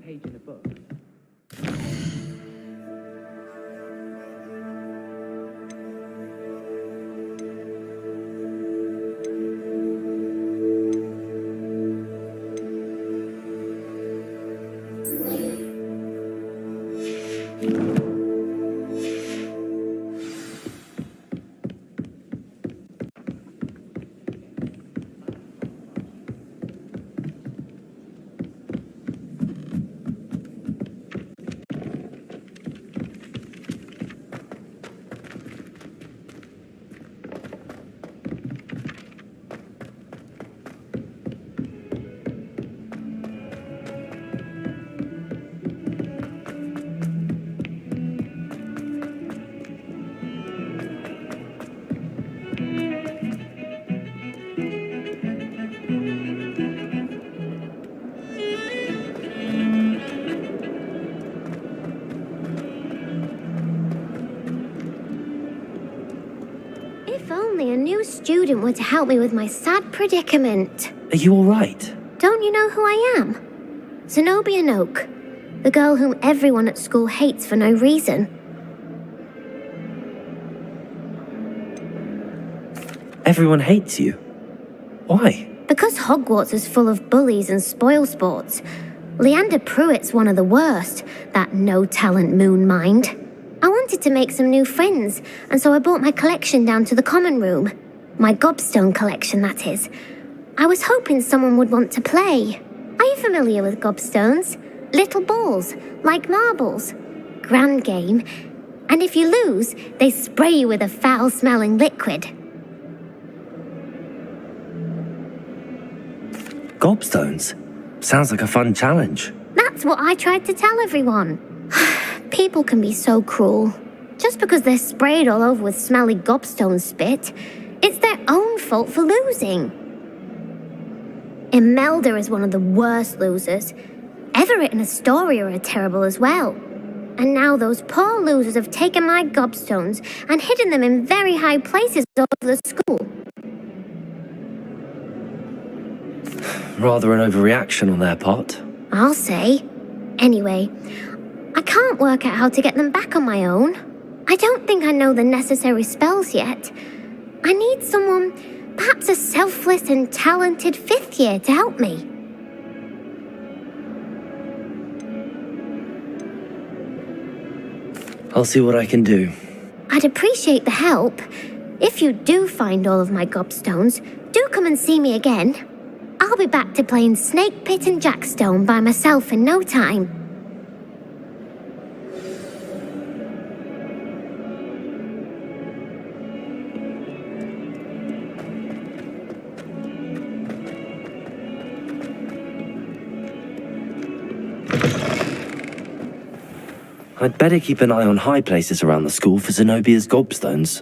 page in a book. If only a new student were to help me with my sad predicament. Are you all right? Don't you know who I am? Zenobia Noak, the girl whom everyone at school hates for no reason. Everyone hates you. Why? Because Hogwarts is full of bullies and spoilsports. Leander Pruitt's one of the worst, that no-talent moon mind. I wanted to make some new friends, and so I brought my collection down to the common room. My gobstone collection, that is. I was hoping someone would want to play. Are you familiar with gobstones? Little balls, like marbles. Grand game. And if you lose, they spray you with a foul-smelling liquid. Gobstones? Sounds like a fun challenge. That's what I tried to tell everyone. People can be so cruel. Just because they're sprayed all over with smelly gobstone spit, it's their own fault for losing. Imelda is one of the worst losers. Everett and Astoria are terrible as well. And now those poor losers have taken my gobstones and hidden them in very high places all over the school. Rather an overreaction on their part. I'll say. Anyway, I can't work out how to get them back on my own. I don't think I know the necessary spells yet. I need someone, perhaps a selfless and talented fifth year to help me. I'll see what I can do. I'd appreciate the help. If you do find all of my gobstones, do come and see me again. I'll be back to playing Snake Pit and Jackstone by myself in no time. I'd better keep an eye on high places around the school for Zenobia's gobstones.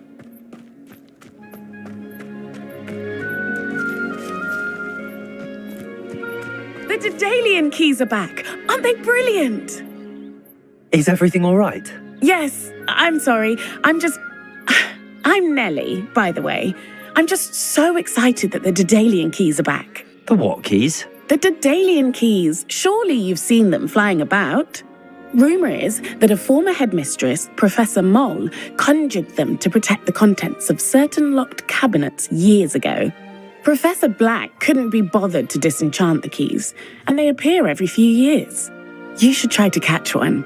The Daedalian keys are back. Aren't they brilliant? Is everything all right? Yes, I'm sorry. I'm Nellie, by the way. I'm just so excited that the Daedalian keys are back. The what keys? The Daedalian keys. Surely you've seen them flying about. Rumour is that a former headmistress, Professor Moll, conjured them to protect the contents of certain locked cabinets years ago. Professor Black couldn't be bothered to disenchant the keys, and they appear every few years. You should try to catch one.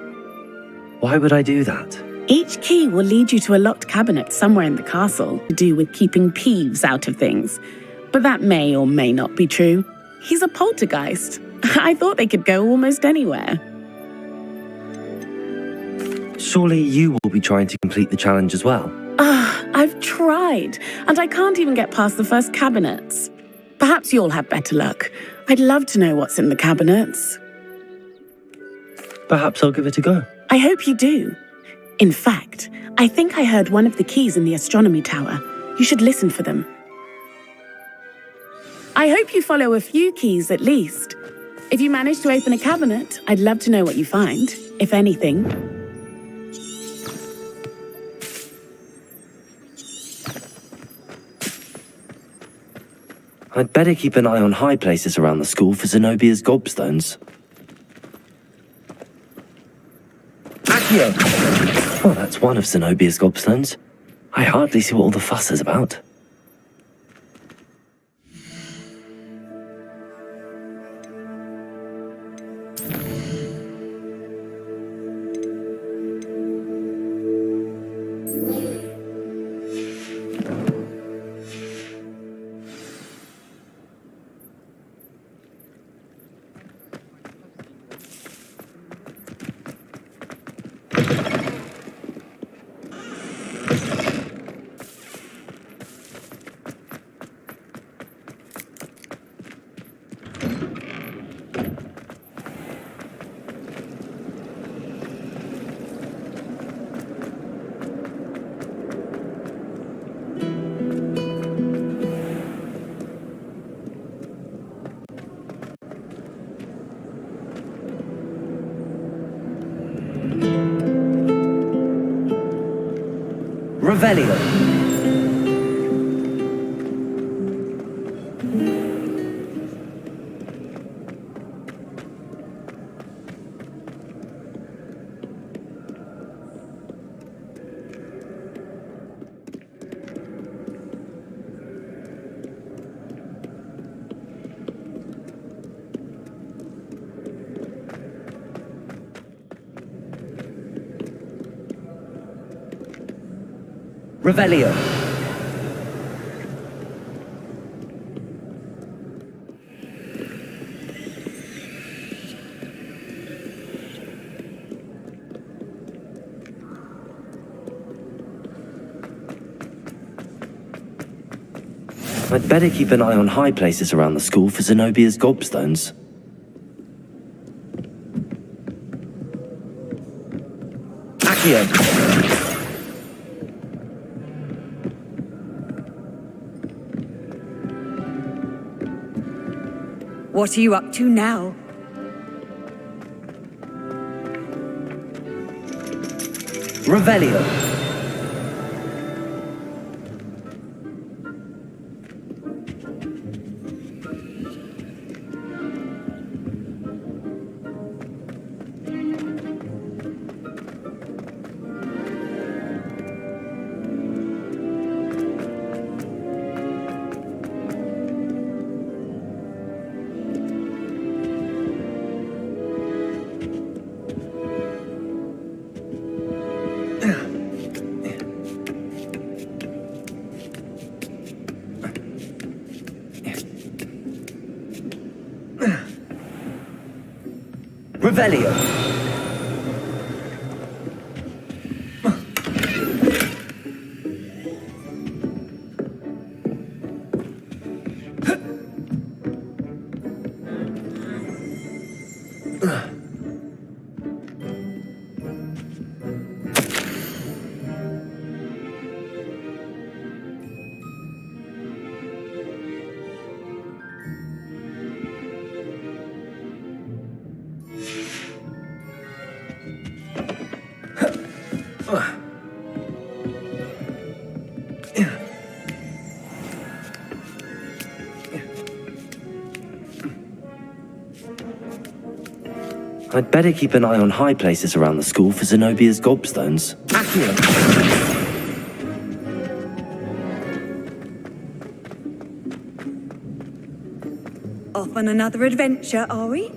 Why would I do that? Each key will lead you to a locked cabinet somewhere in the castle to do with keeping Peeves out of things. But that may or may not be true. He's a poltergeist. I thought they could go almost anywhere. Surely you will be trying to complete the challenge as well. I've tried, and I can't even get past the first cabinets. Perhaps you'll have better luck. I'd love to know what's in the cabinets. Perhaps I'll give it a go. I hope you do. In fact, I think I heard one of the keys in the astronomy tower. You should listen for them. I hope you follow a few keys at least. If you manage to open a cabinet, I'd love to know what you find, if anything. I'd better keep an eye on high places around the school for Zenobia's gobstones. Accio! Well, that's one of Zenobia's gobstones. I hardly see what all the fuss is about. Revelio. Revelio. I'd better keep an eye on high places around the school for Zenobia's gobstones. Accio! What are you up to now? Revelio. Revelio. I'd better keep an eye on high places around the school for Zenobia's gobstones. Accio! Off on another adventure, are we?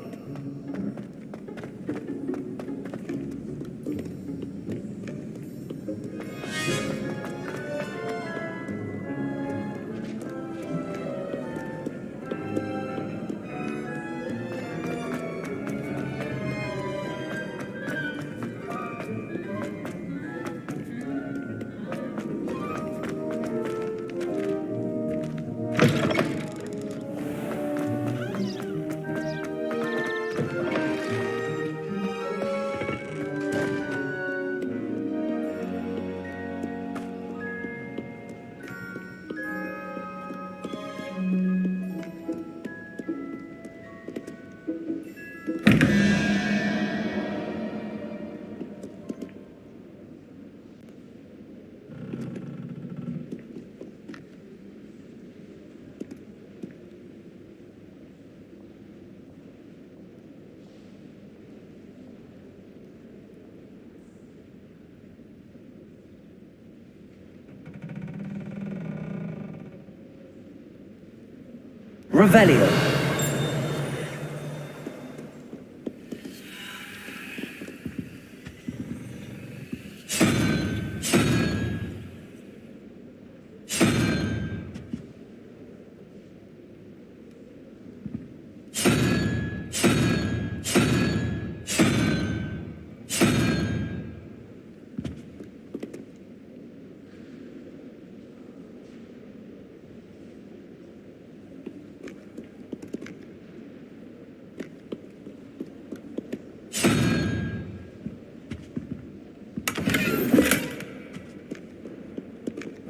Revelio.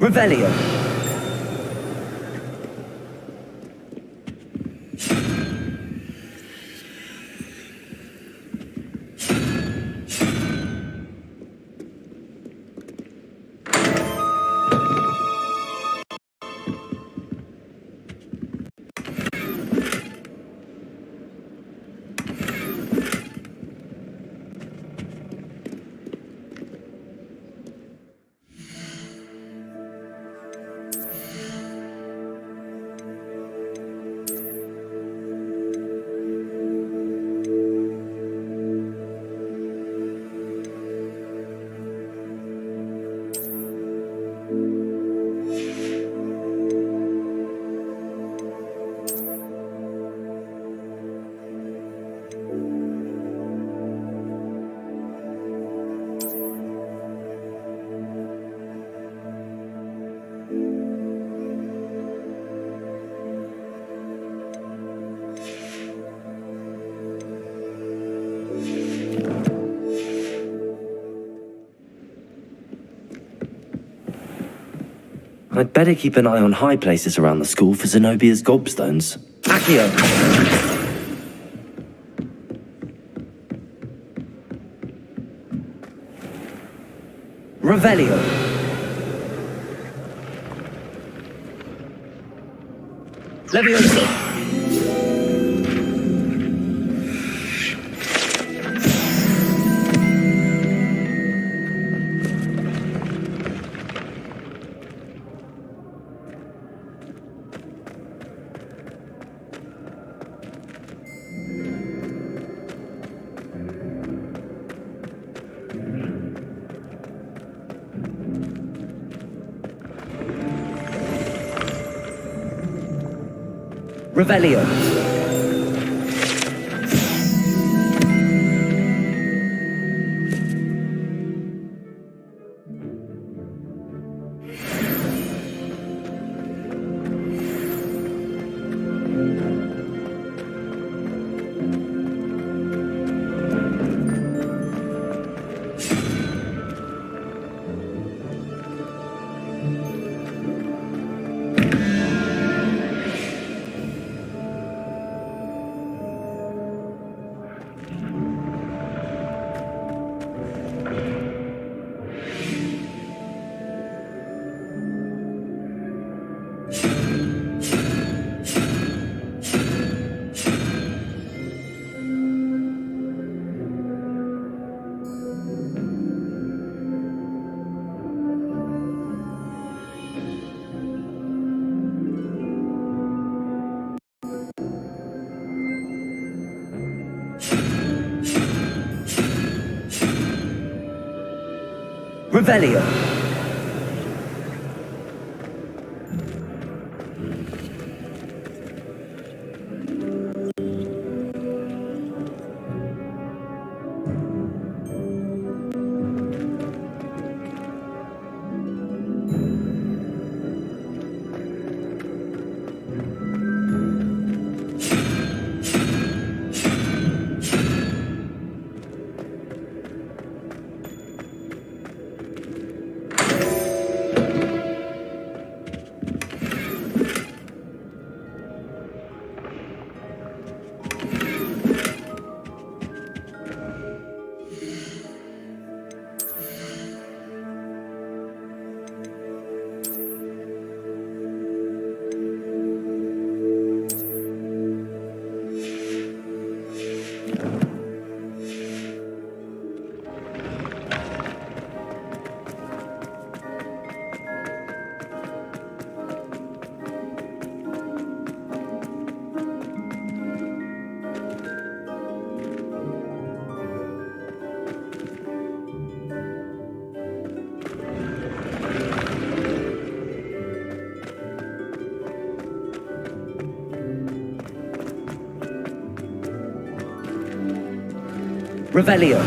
Revelio. I'd better keep an eye on high places around the school for Zenobia's gobstones. Accio! Revelio! Levioso! Revelio. Revelio. Revelio.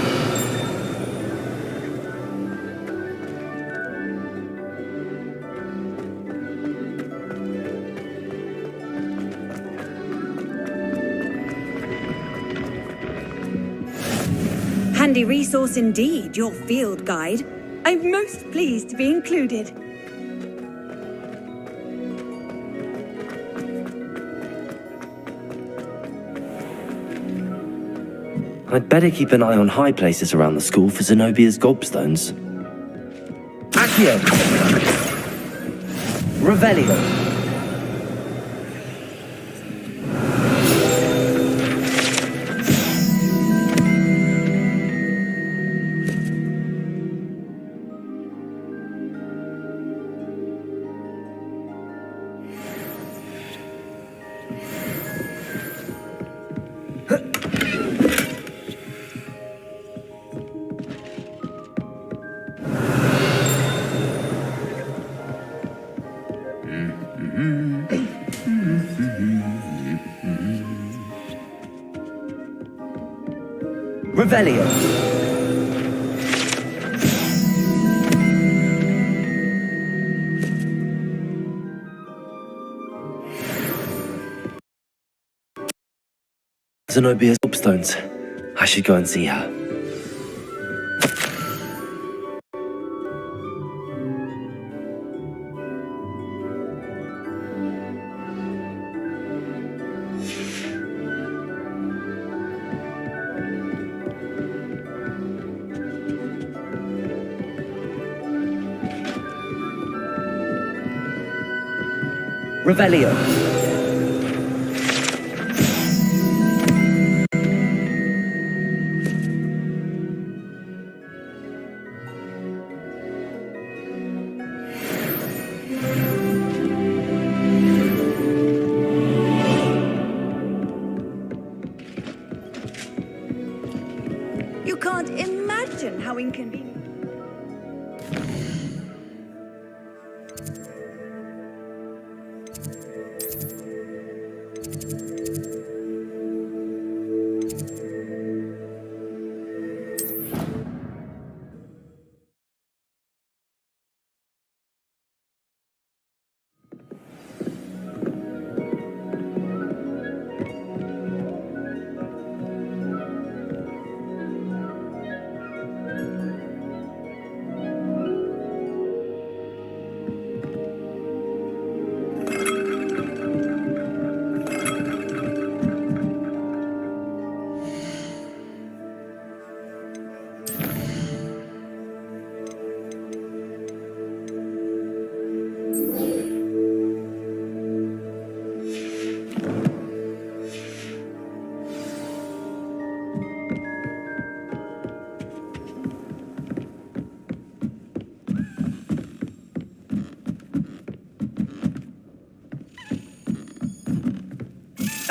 Handy resource indeed, your field guide. I'm most pleased to be included. I'd better keep an eye on high places around the school for Zenobia's gobstones. Accio! Revelio! Revelio! Zenobia's gobstones. I should go and see her. Revelio. You can't imagine how inconvenient.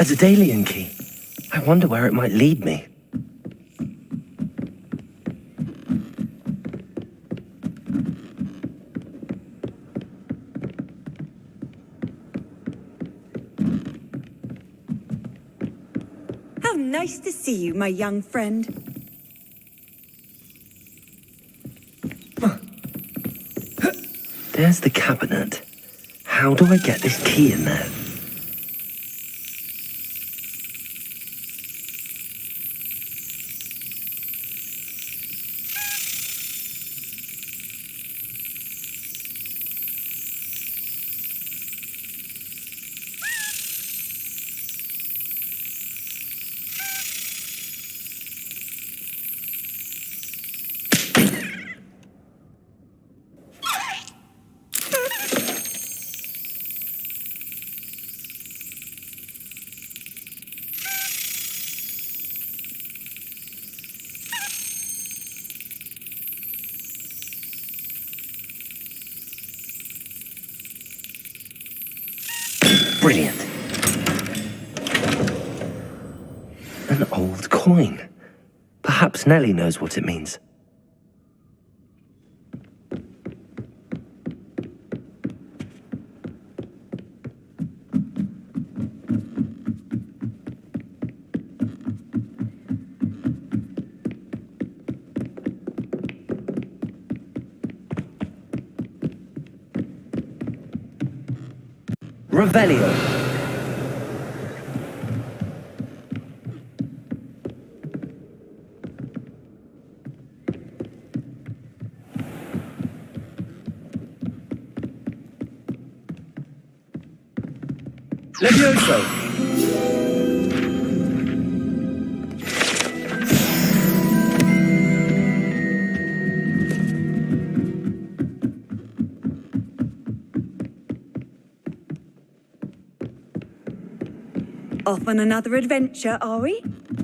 A Daedalian key. I wonder where it might lead me. How nice to see you, my young friend. There's the cabinet. How do I get this key in there? Brilliant. An old coin. Perhaps Nellie knows what it means. Revelio. Levioso. Off on another adventure, are we?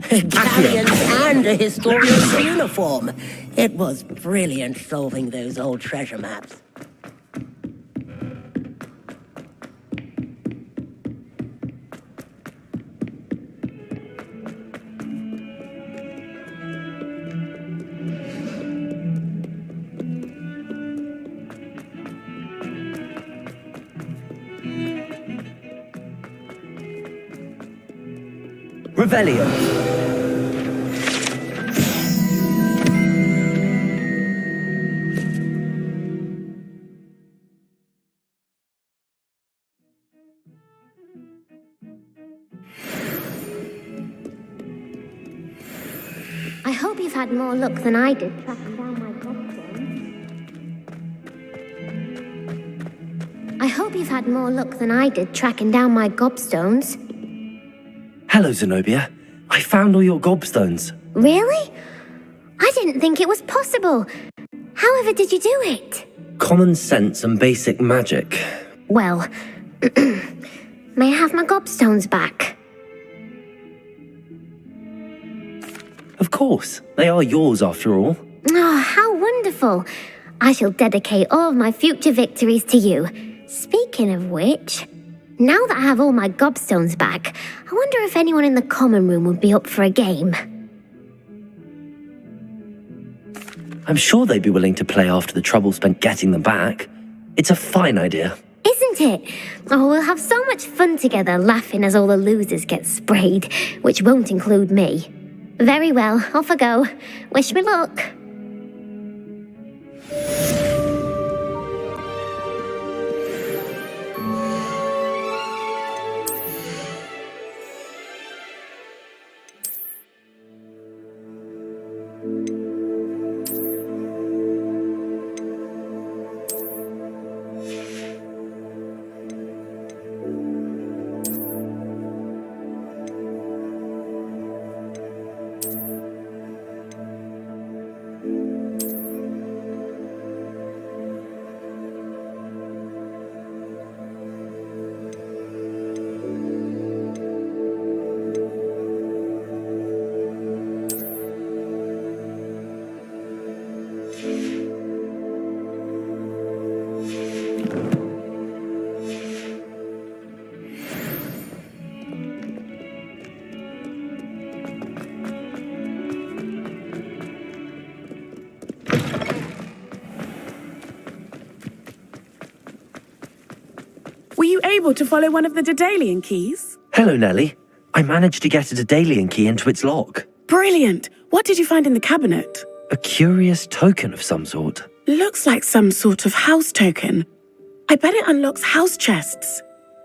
Galleons and a historian's uniform. It was brilliant solving those old treasure maps. Revelio. I hope you've had more luck than I did tracking down my gobstones. I hope you've had more luck than I did tracking down my gobstones. Hello, Zenobia. I found all your gobstones. Really? I didn't think it was possible. However did you do it? Common sense and basic magic. Well, may I have my gobstones back? Of course. They are yours after all. Oh, how wonderful. I shall dedicate all of my future victories to you. Speaking of which, now that I have all my gobstones back, I wonder if anyone in the common room would be up for a game. I'm sure they'd be willing to play after the trouble spent getting them back. It's a fine idea. Isn't it? Oh, we'll have so much fun together laughing as all the losers get sprayed, which won't include me. Very well, off I go. Wish me luck. Were you able to follow one of the Daedalian keys? Hello, Nellie. I managed to get a Daedalian key into its lock. Brilliant! What did you find in the cabinet? A curious token of some sort. Looks like some sort of house token. I bet it unlocks house chests.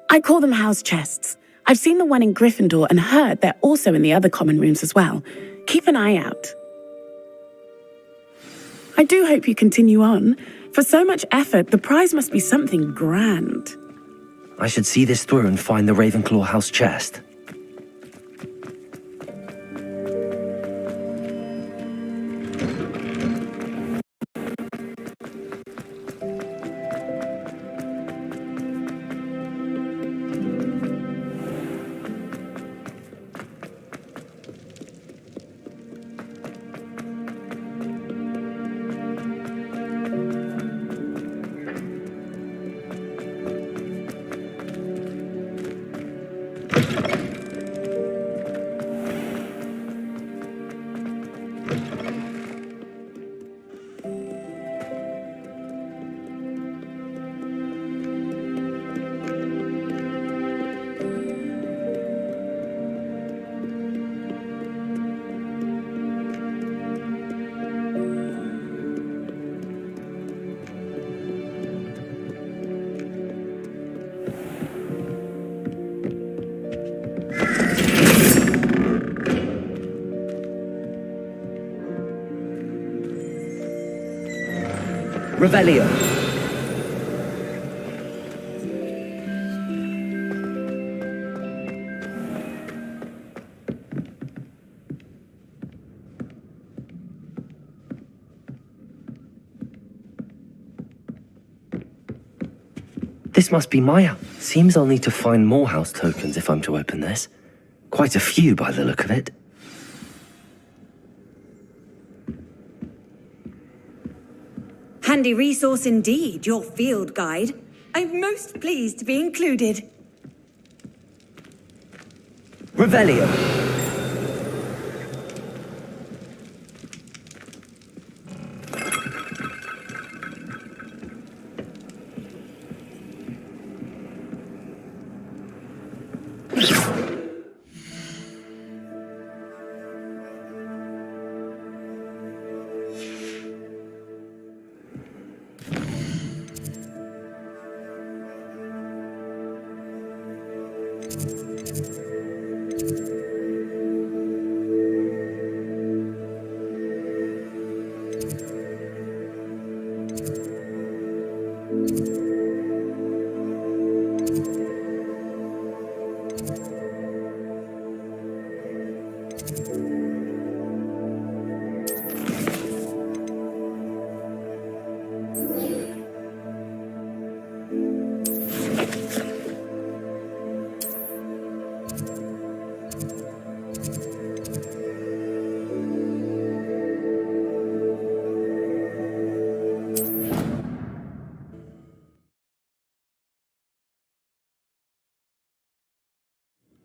I call them house chests. I've seen the one in Gryffindor and heard they're also in the other common rooms as well. Keep an eye out. I do hope you continue on. For so much effort, the prize must be something grand. I should see this through and find the Ravenclaw house chest. Revelio. This must be my house. Seems I'll need to find more house tokens if I'm to open this. Quite a few by the look of it. Handy resource indeed, your field guide. I'm most pleased to be included. Revelio.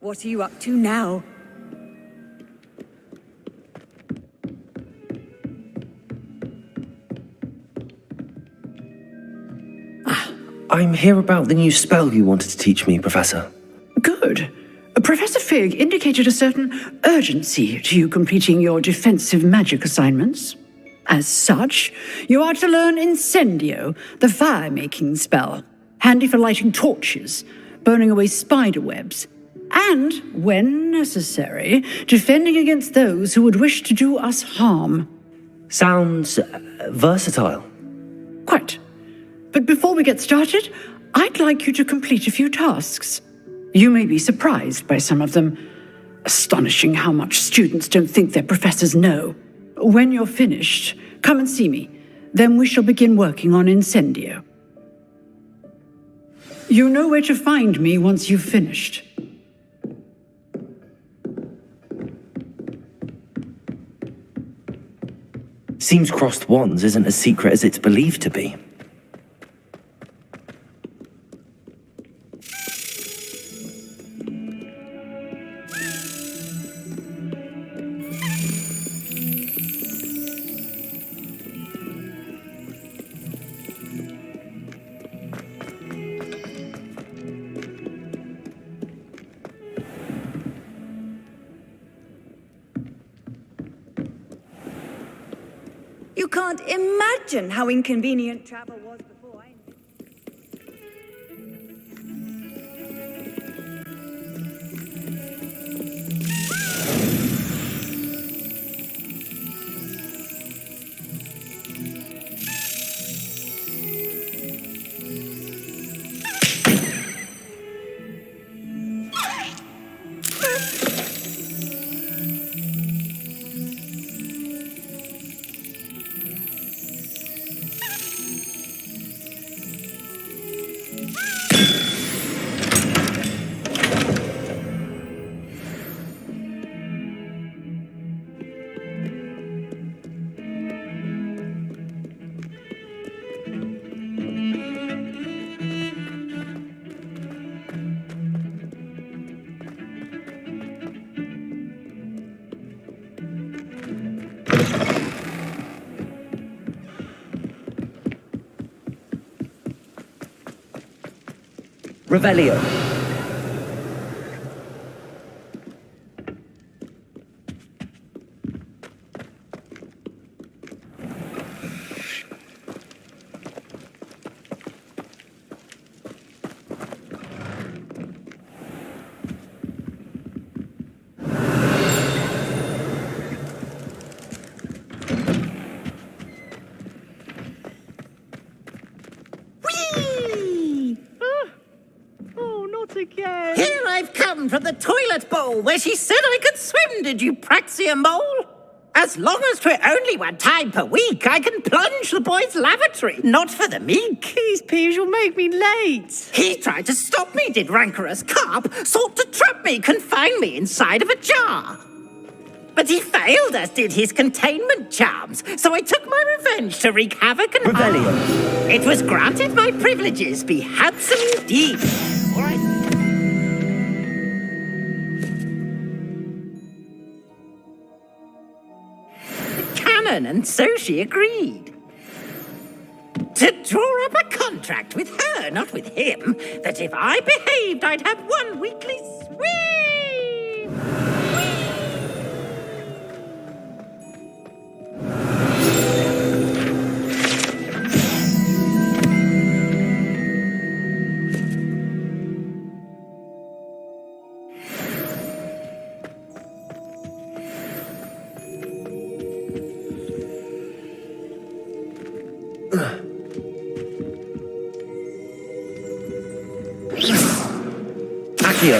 What are you up to now? I'm here about the new spell you wanted to teach me, Professor. Good. Professor Fig indicated a certain urgency to you completing your defensive magic assignments. As such, you are to learn Incendio, the fire-making spell, handy for lighting torches, burning away spider webs, and, when necessary, defending against those who would wish to do us harm. Sounds versatile. Quite. But before we get started, I'd like you to complete a few tasks. You may be surprised by some of them. Astonishing how much students don't think their professors know. When you're finished, come and see me. Then we shall begin working on Incendio. You know where to find me once you've finished. Seems crossed wands isn't as secret as it's believed to be. You can't imagine how inconvenient travel was before I... Revelio. again. Here I've come from the toilet bowl where she said I could swim, did you praxia mole? As long as 'twere only one time per week, I can plunge the boy's lavatory, not for the meek. These peas will make me late. He tried to stop me, did rancorous carp, sought to trap me, confine me inside of a jar. But he failed, as did his containment charms, so I took my revenge to wreak havoc and Rebellion. It was granted my privileges, be handsome indeed. All right. Canon, and so she agreed. To draw up a contract with her, not with him, that if I behaved, I'd have one weekly swim. Accio.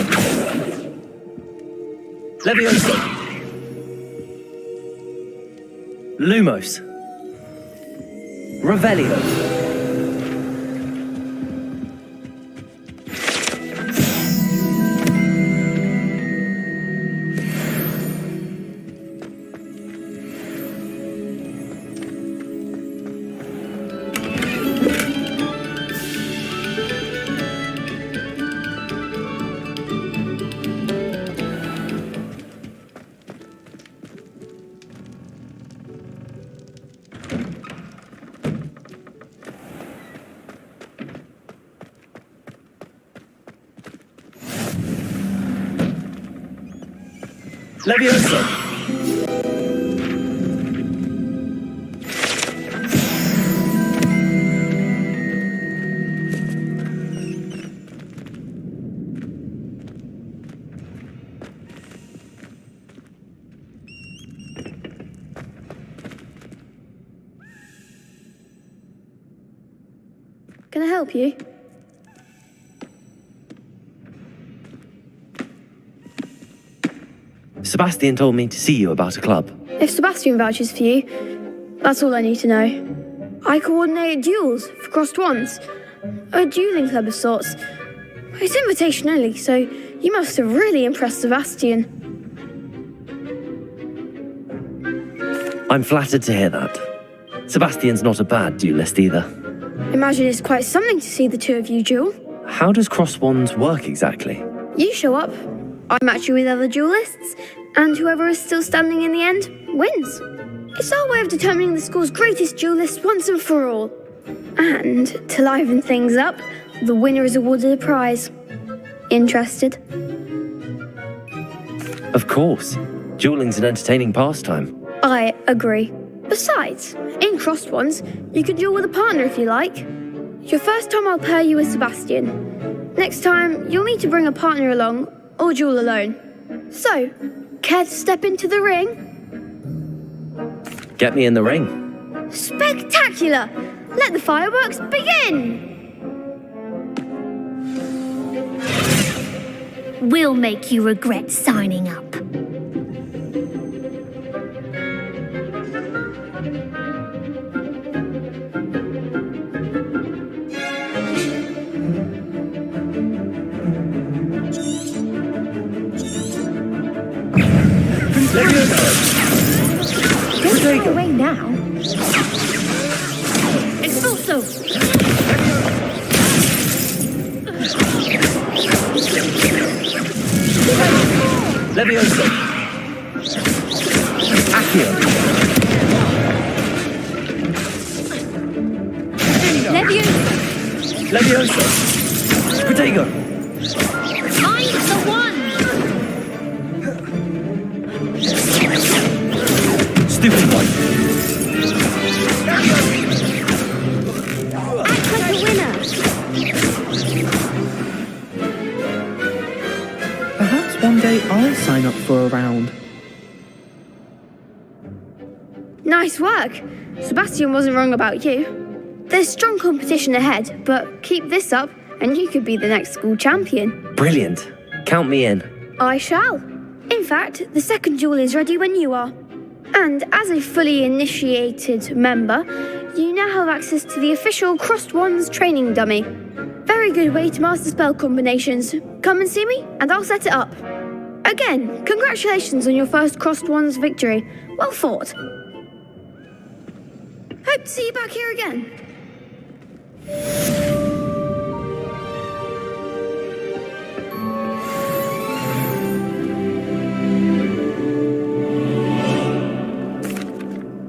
Leviosa. Lumos. Revelio. Leviosa. Can I help you? Sebastian told me to see you about a club. If Sebastian vouches for you, that's all I need to know. I coordinate duels for crossed wands. A dueling club of sorts. It's invitation only, so you must have really impressed Sebastian. I'm flattered to hear that. Sebastian's not a bad duelist either. Imagine it's quite something to see the two of you duel. How does cross wands work exactly? You show up, I match you with other duelists, and whoever is still standing in the end wins. It's our way of determining the school's greatest duelist once and for all. And to liven things up, the winner is awarded a prize. Interested? Of course. Dueling's an entertaining pastime. I agree. Besides, in crossed ones, you could duel with a partner if you like. Your first time I'll pair you with Sebastian. Next time, you'll need to bring a partner along, or duel alone. So, care to step into the ring? Get me in the ring. Spectacular! Let the fireworks begin! We'll make you regret signing up. Don't go away now. Expulso! Leviosa. Accio. Leviosa. Protego. I'm the one! Stupid one. Act like a winner! Perhaps one day I'll sign up for a round. Nice work. Sebastian wasn't wrong about you. There's strong competition ahead, but keep this up and you could be the next school champion. Brilliant. Count me in. I shall. In fact, the second duel is ready when you are. And as a fully initiated member, you now have access to the official Crossed Wands training dummy. Very good way to master spell combinations. Come and see me, and I'll set it up. Again, congratulations on your first Crossed Wands victory. Well fought. Hope to see you back here again.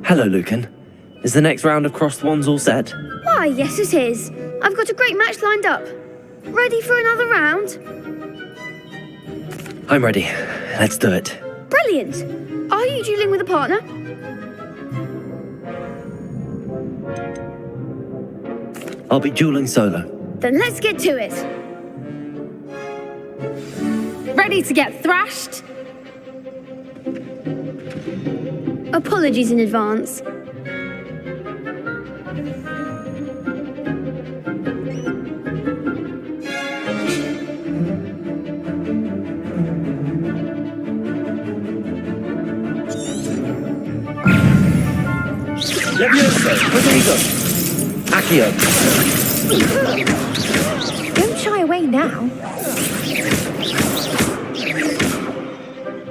Hello, Lucan. Is the next round of Crossed Wands all set? Why, yes it is. I've got a great match lined up. Ready for another round? I'm ready. Let's do it. Brilliant. Are you dueling with a partner? I'll be dueling solo. Then let's get to it. Ready to get thrashed? Apologies in advance. Levioso! Protego! Accio! Don't shy away now.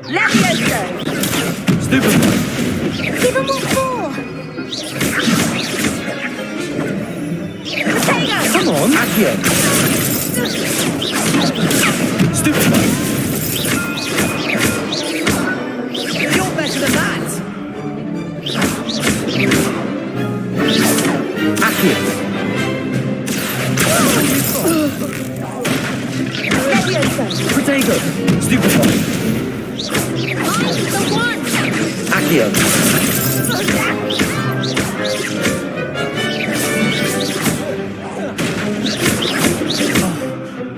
Levioso! Stupefy! Give him all four. Come on! Accio! Stupefy! You're better than that! Accio! Protego! Stupefy! Accio!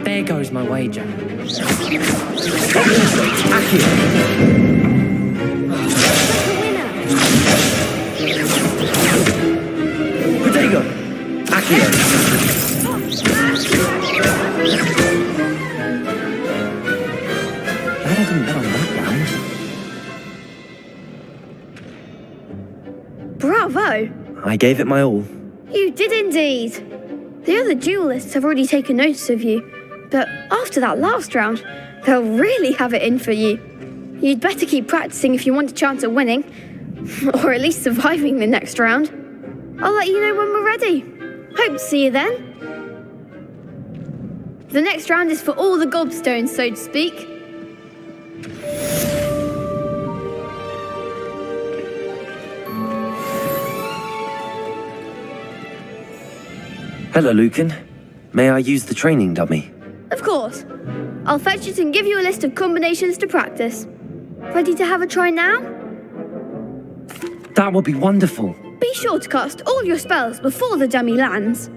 There goes my wager. Accio! Protego! Accio! Glad I didn't bet on that round. Bravo! I gave it my all. You did indeed. The other duelists have already taken notice of you, but after that last round, they'll really have it in for you. You'd better keep practicing if you want a chance at winning, or at least surviving the next round. I'll let you know when we're ready. Hope to see you then. The next round is for all the gobstones, so to speak. Hello, Lucan. May I use the training dummy? Of course. I'll fetch it and give you a list of combinations to practice. Ready to have a try now? That would be wonderful. Be sure to cast all your spells before the dummy lands.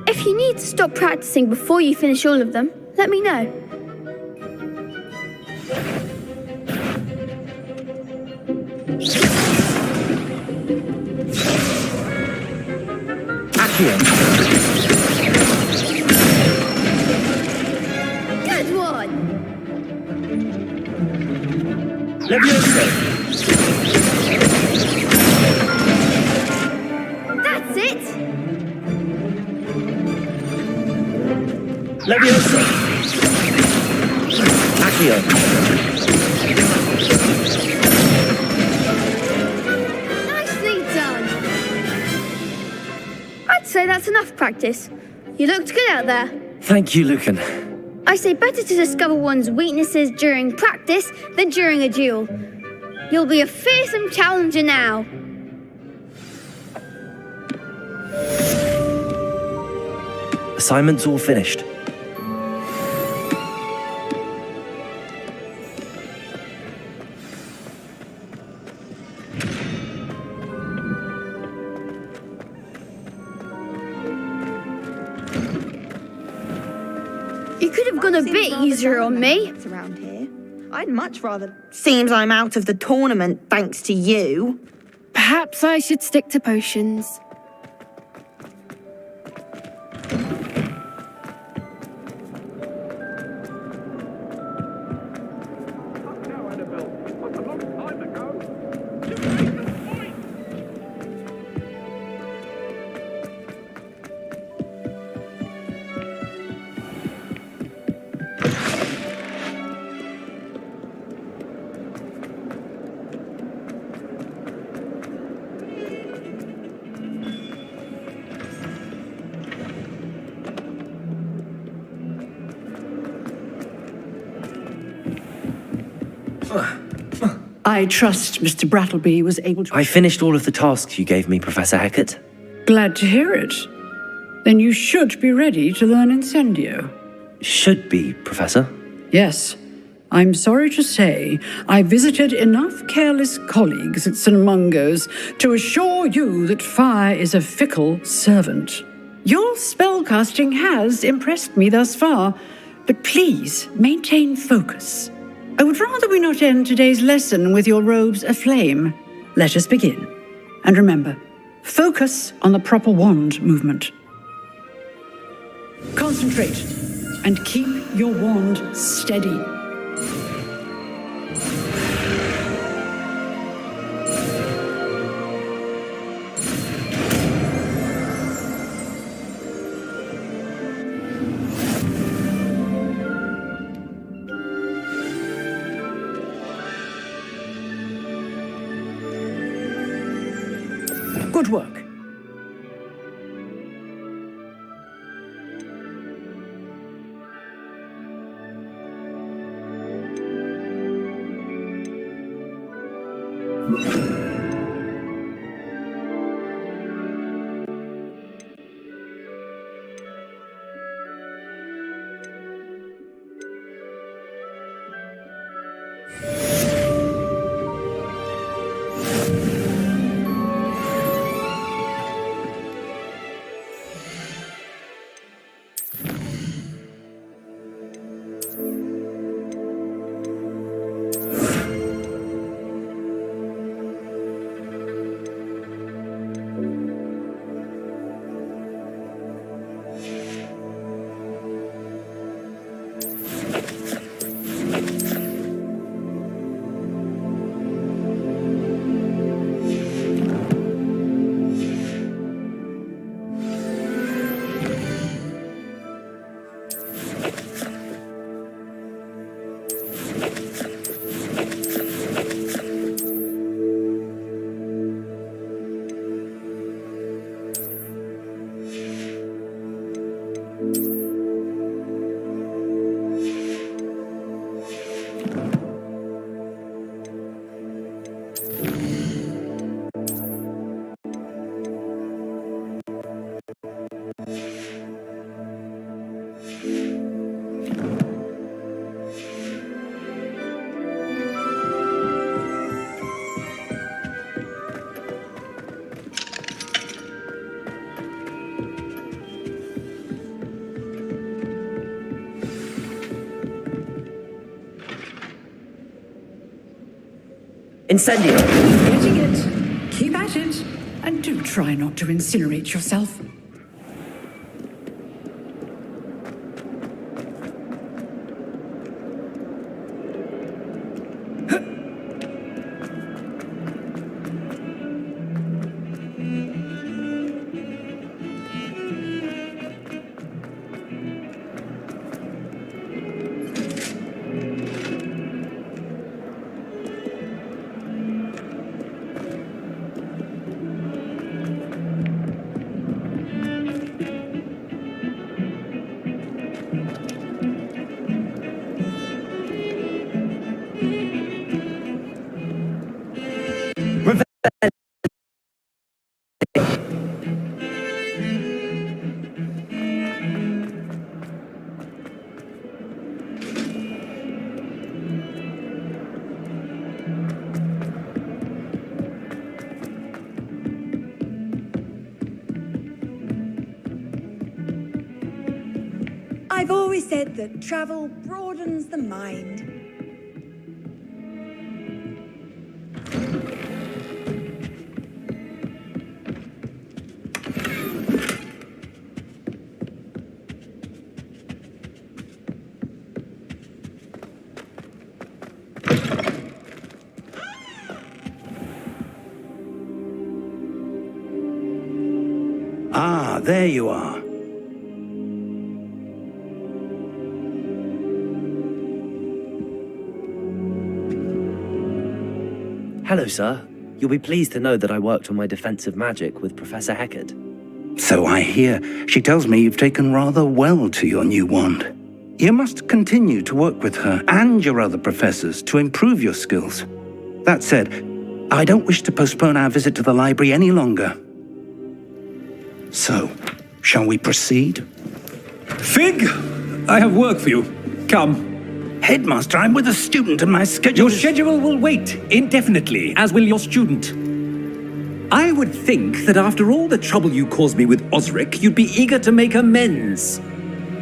If you need to stop practicing before you finish all of them, let me know. Accio! Good one! Levioso! That's it! Levioso! Accio! Nicely done! I'd say that's enough practice. You looked good out there. Thank you, Lucan. I say better to discover one's weaknesses during practice than during a duel. You'll be a fearsome challenger now. Assignment's all finished. You could have gone a bit easier on me. Around here. I'd much rather. Seems I'm out of the tournament thanks to you. Perhaps I should stick to potions. I trust Mr. Brattleby was able to... I finished all of the tasks you gave me, Professor Hecat. Glad to hear it. Then you should be ready to learn Incendio. Should be, Professor. Yes. I'm sorry to say, I visited enough careless colleagues at St. Mungo's to assure you that fire is a fickle servant. Your spellcasting has impressed me thus far, but please maintain focus. I would rather we not end today's lesson with your robes aflame. Let us begin. And remember, focus on the proper wand movement. Concentrate and keep your wand steady. Good work. Incendio! Getting it. Keep at it. And do try not to incinerate yourself. I've always said that travel broadens the mind. Ah, there you are. Hello, sir. You'll be pleased to know that I worked on my defensive magic with Professor Hecat. So I hear. She tells me you've taken rather well to your new wand. You must continue to work with her and your other professors to improve your skills. That said, I don't wish to postpone our visit to the library any longer. So, shall we proceed? Fig! I have work for you. Come. Headmaster, I'm with a student and my schedule Your schedule will wait indefinitely, as will your student. I would think that after all the trouble you caused me with Osric, you'd be eager to make amends.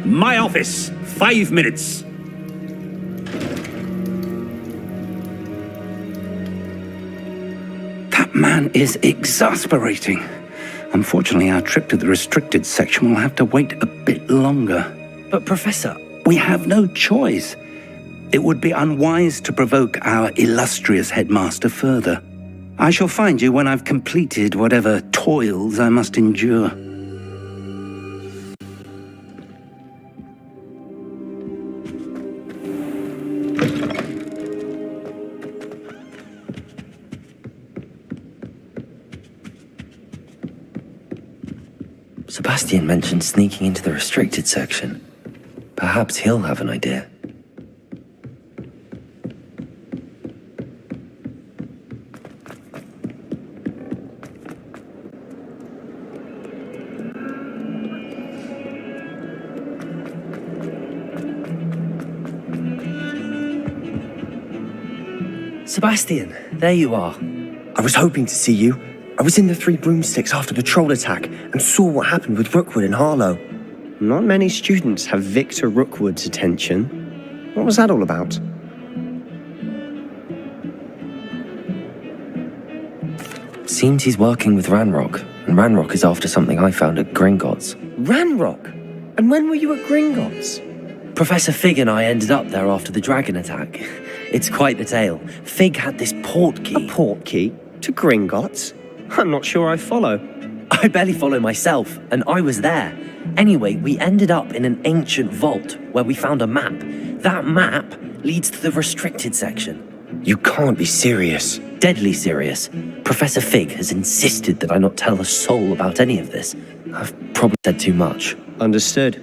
My office, 5 minutes. That man is exasperating. Unfortunately, our trip to the restricted section will have to wait a bit longer. But Professor, we have no choice. It would be unwise to provoke our illustrious headmaster further. I shall find you when I've completed whatever toils I must endure. Sebastian mentioned sneaking into the restricted section. Perhaps he'll have an idea. Sebastian, there you are. I was hoping to see you. I was in the Three Broomsticks after the troll attack and saw what happened with Rookwood and Harlow. Not many students have Victor Rookwood's attention. What was that all about? Seems he's working with Ranrock, and Ranrock is after something I found at Gringotts. Ranrock? And when were you at Gringotts? Professor Fig and I ended up there after the dragon attack. It's quite the tale. Fig had this port key. A port key? To Gringotts? I'm not sure I follow. I barely follow myself, and I was there. Anyway, we ended up in an ancient vault where we found a map. That map leads to the restricted section. You can't be serious. Deadly serious. Professor Fig has insisted that I not tell a soul about any of this. I've probably said too much. Understood.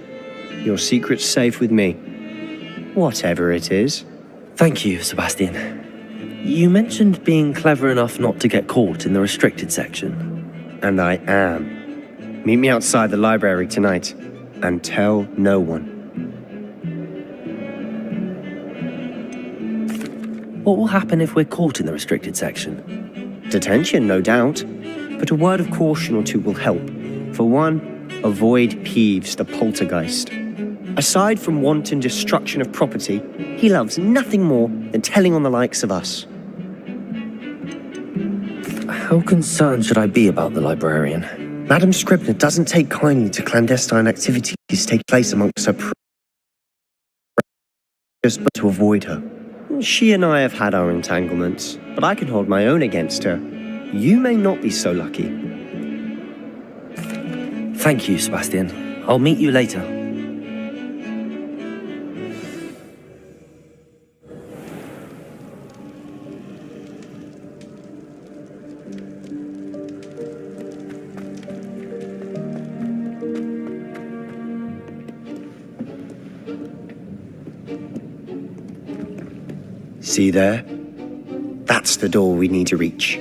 Your secret's safe with me. Whatever it is. Thank you, Sebastian. You mentioned being clever enough not to get caught in the restricted section. And I am. Meet me outside the library tonight, and tell no one. What will happen if we're caught in the restricted section? Detention, no doubt. But a word of caution or two will help. For one, avoid Peeves the poltergeist. Aside from wanton destruction of property, he loves nothing more than telling on the likes of us. How concerned should I be about the librarian? Madam Scribner doesn't take kindly to clandestine activities take place amongst her just but to avoid her. She and I have had our entanglements, but I can hold my own against her. You may not be so lucky. Thank you, Sebastian. I'll meet you later. See there? That's the door we need to reach.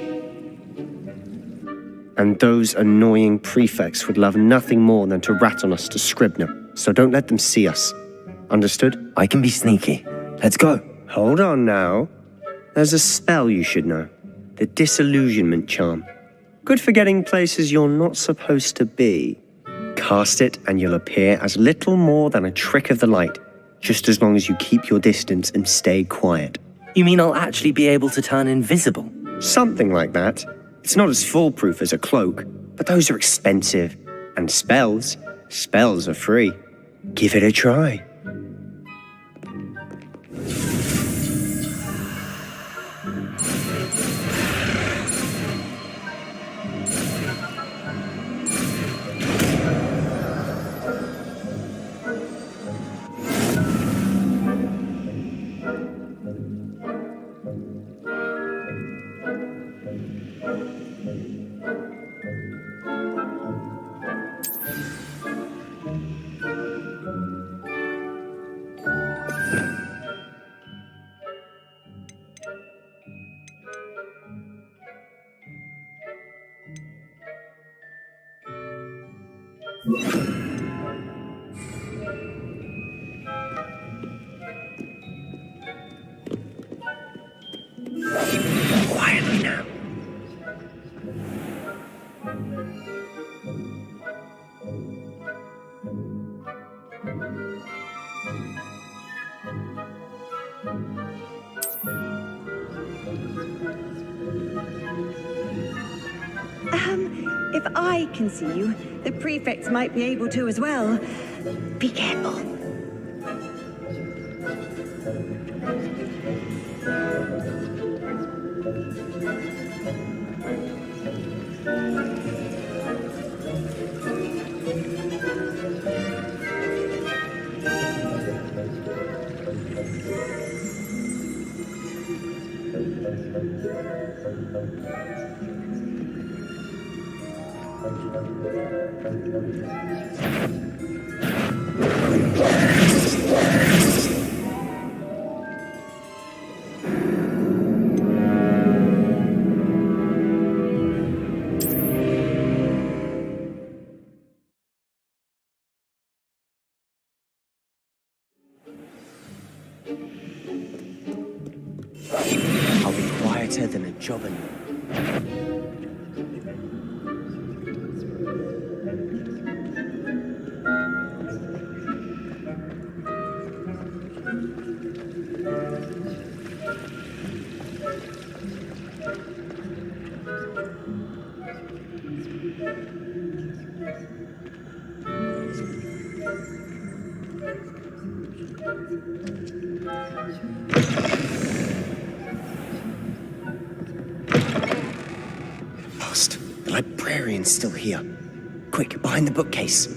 And those annoying prefects would love nothing more than to rat on us to Scribner, so don't let them see us. Understood? I can be sneaky. Let's go. Hold on now. There's a spell you should know. The Disillusionment Charm. Good for getting places you're not supposed to be. Cast it and you'll appear as little more than a trick of the light, just as long as you keep your distance and stay quiet. You mean I'll actually be able to turn invisible? Something like that. It's not as foolproof as a cloak, but those are expensive. And spells are free. Give it a try. Quietly now. If I can see you, the prefects might be able to as well. Be careful. I'll be quieter than a jobbin. Lost. The librarian's still here. Quick, behind the bookcase.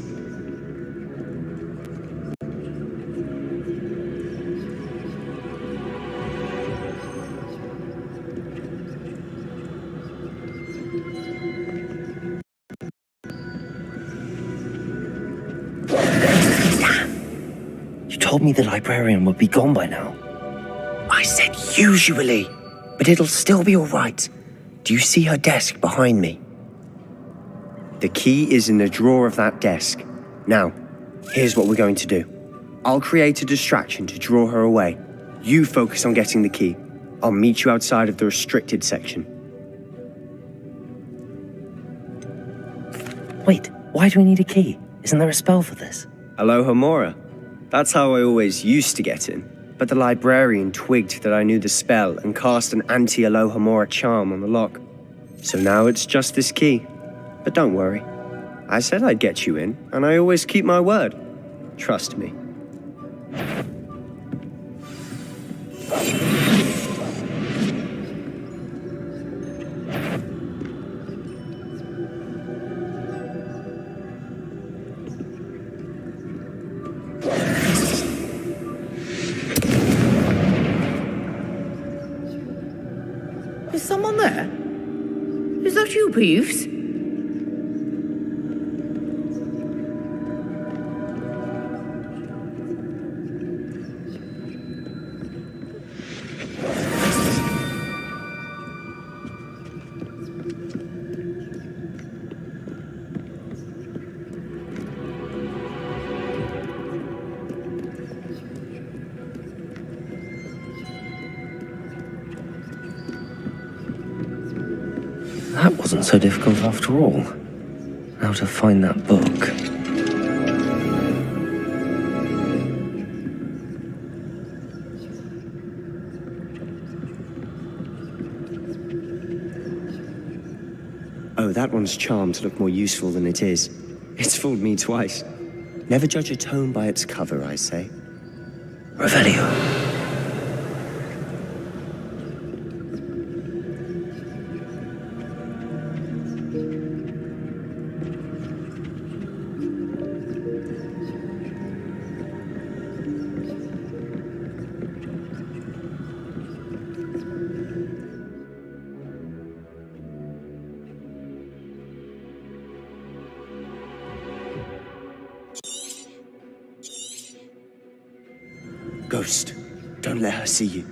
You told me the librarian would be gone by now. I said usually, but it'll still be all right. Do you see her desk behind me? The key is in the drawer of that desk. Now, here's what we're going to do. I'll create a distraction to draw her away. You focus on getting the key. I'll meet you outside of the restricted section. Wait, why do we need a key? Isn't there a spell for this? Aloha Mora. That's how I always used to get in. But the librarian twigged that I knew the spell and cast an anti-Aloha Mora charm on the lock. So now it's just this key. But don't worry. I said I'd get you in, and I always keep my word. Trust me. Is someone there? Is that you, Peeves? That wasn't so difficult after all. How to find that book. Oh, that one's charmed to look more useful than it is. It's fooled me twice. Never judge a tome by its cover, I say. Revelio. Ghost, don't let her see you.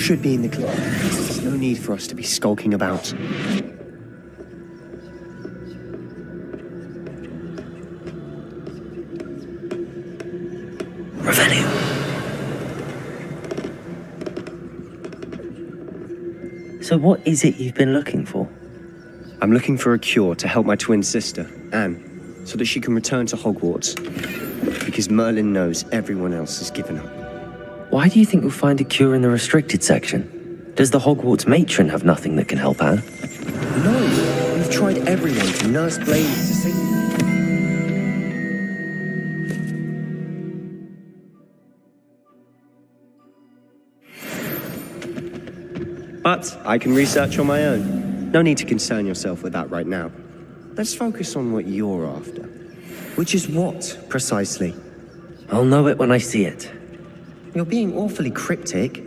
should be in the class. There's no need for us to be skulking about. Revelio. So what is it you've been looking for? I'm looking for a cure to help my twin sister, Anne, so that she can return to Hogwarts. Because Merlin knows everyone else has given up. Why do you think you'll find a cure in the restricted section? Does the Hogwarts matron have nothing that can help Anne? No, we've tried everyone from Nurse Blaine to see. But I can research on my own. No need to concern yourself with that right now. Let's focus on what you're after. Which is what, precisely? I'll know it when I see it. You're being awfully cryptic.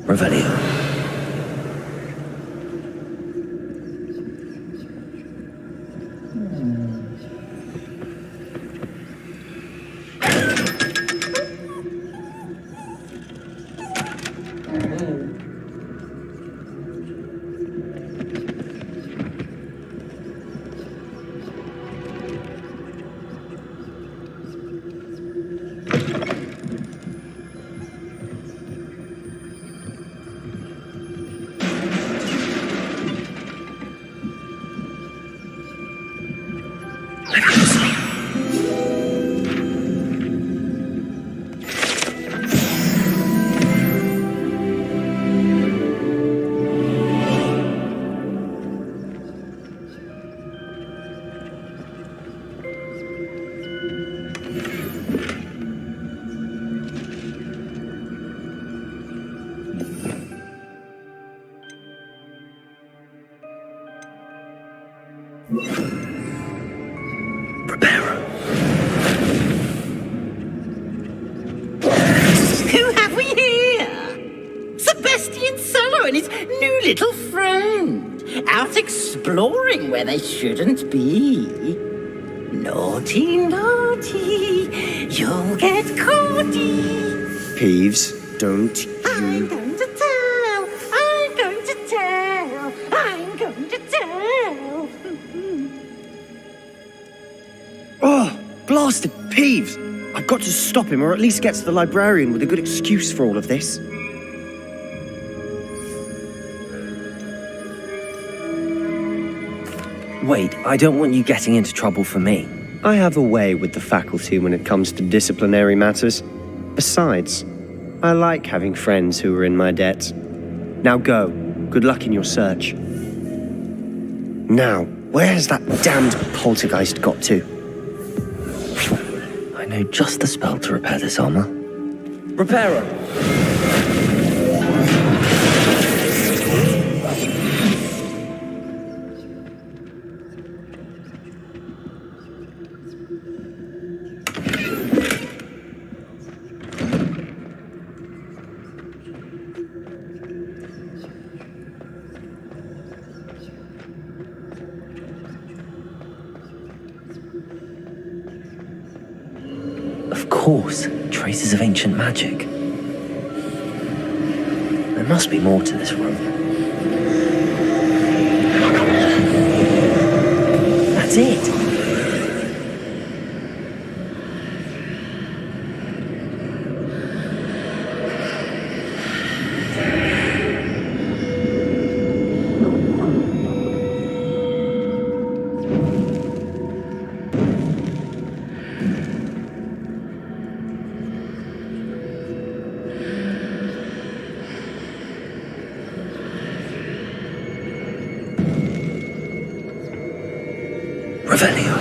Revelio. Who have we here? Sebastian Solo and his new little friend. Out exploring where they shouldn't be. Naughty, naughty. You'll get caughty. Peeves, don't I'm going to tell. I'm going to tell. I'm going to tell. Oh, blasted Peeves! I've got to stop him, or at least get to the librarian with a good excuse for all of this. Wait, I don't want you getting into trouble for me. I have a way with the faculty when it comes to disciplinary matters. Besides, I like having friends who are in my debt. Now go. Good luck in your search. Now, where has that damned poltergeist got to? I know just the spell to repair this armor. Reparo! Of course, traces of ancient magic. There must be more to this room. That's it! Revelio.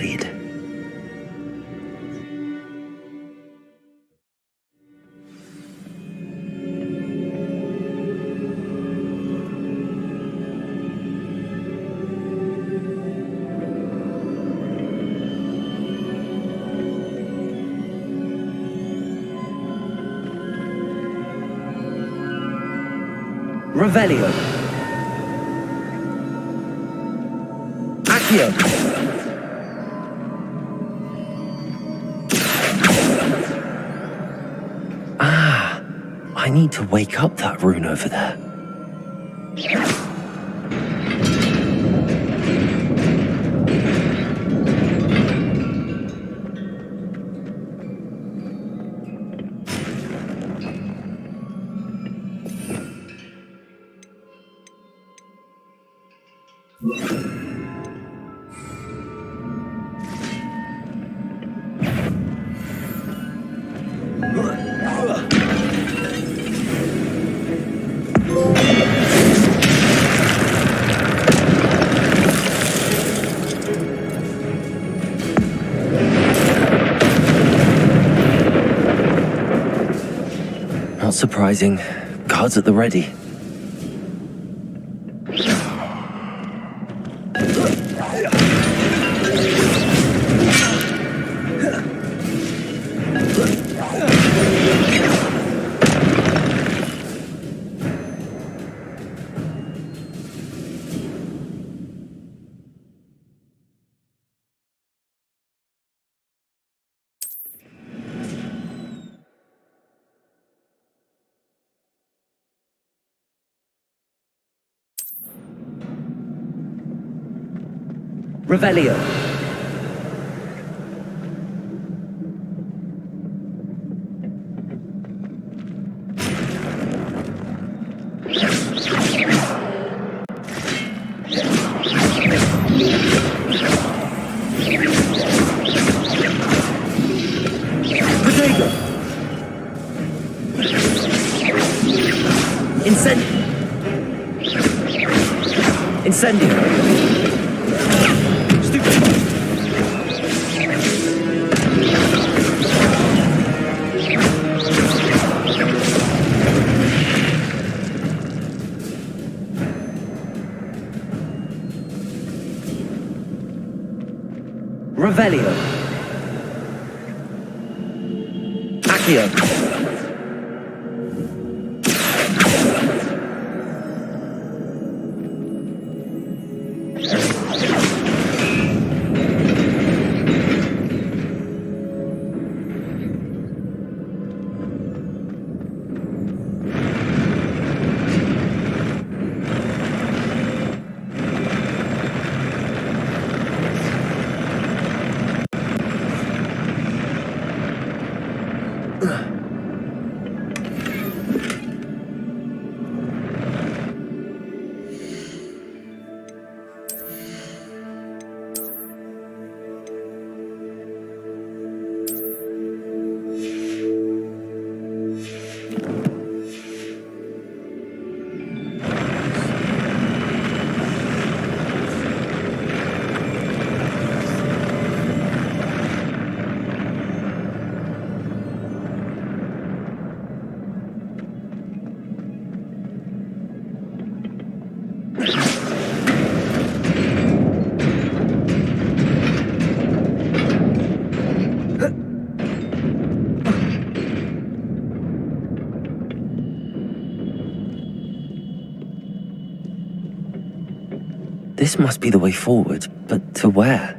lead. Revelio. Accio. I need to wake up that rune over there. Not surprising. Guards at the ready. Revelio. Protego. Incendio. Revelio. Accio. This must be the way forward, but to where?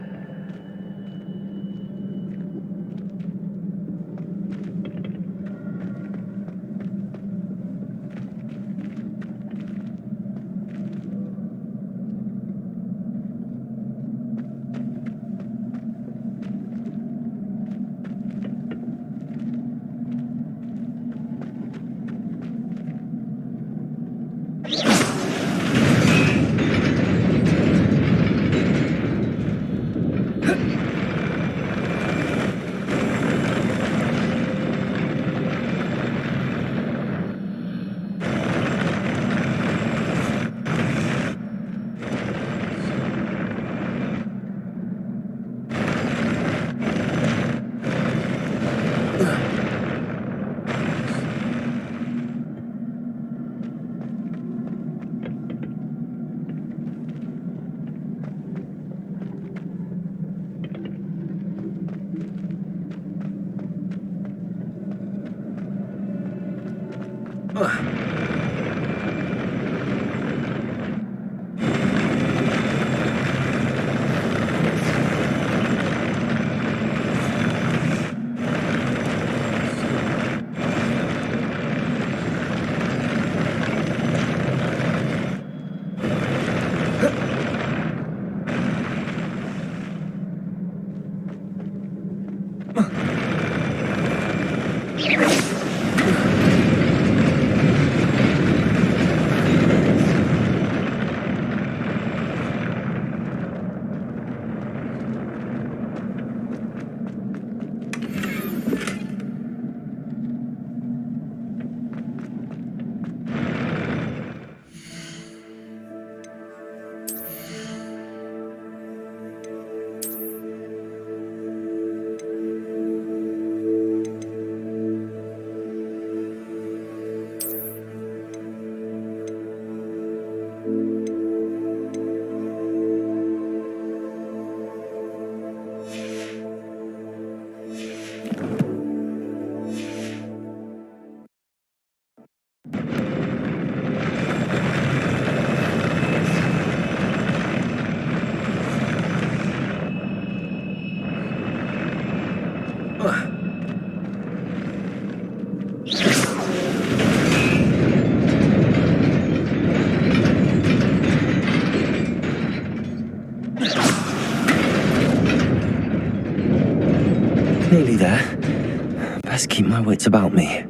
Nearly there. Best keep my wits about me.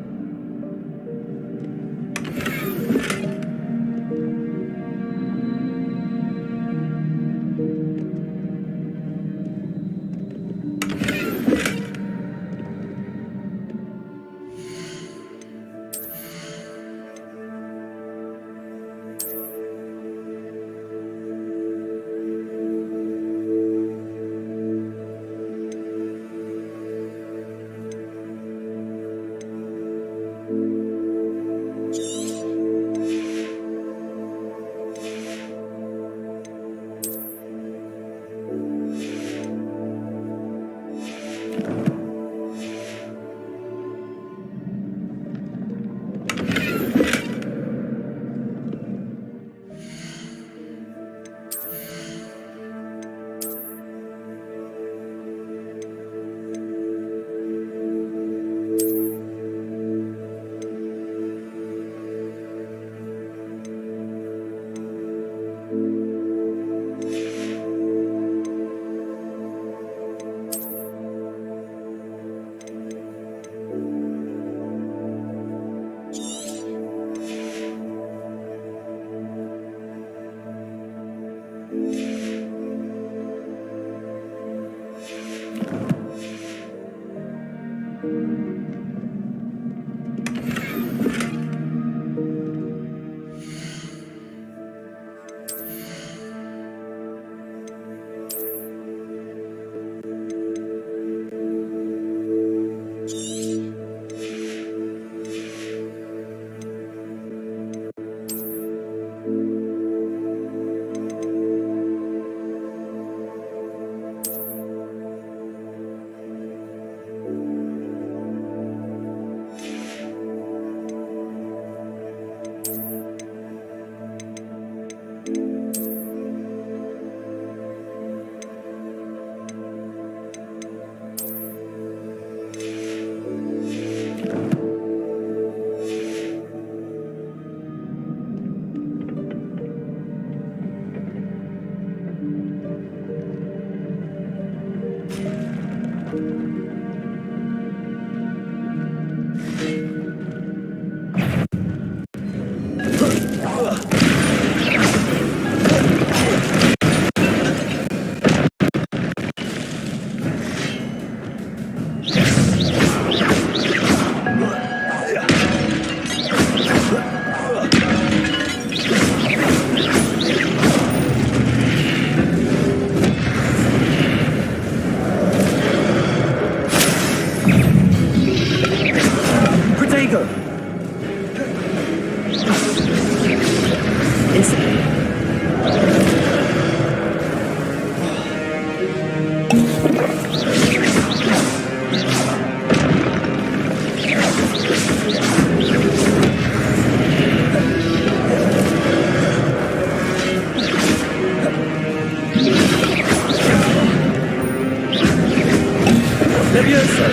Levioso!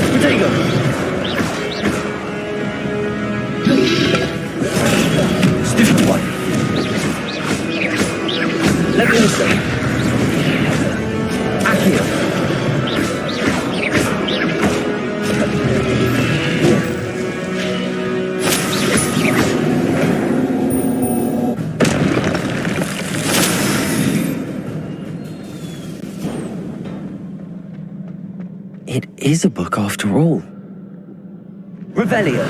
Protego! Stiff one! Levioso! Accio! It is a book after all. Revelio.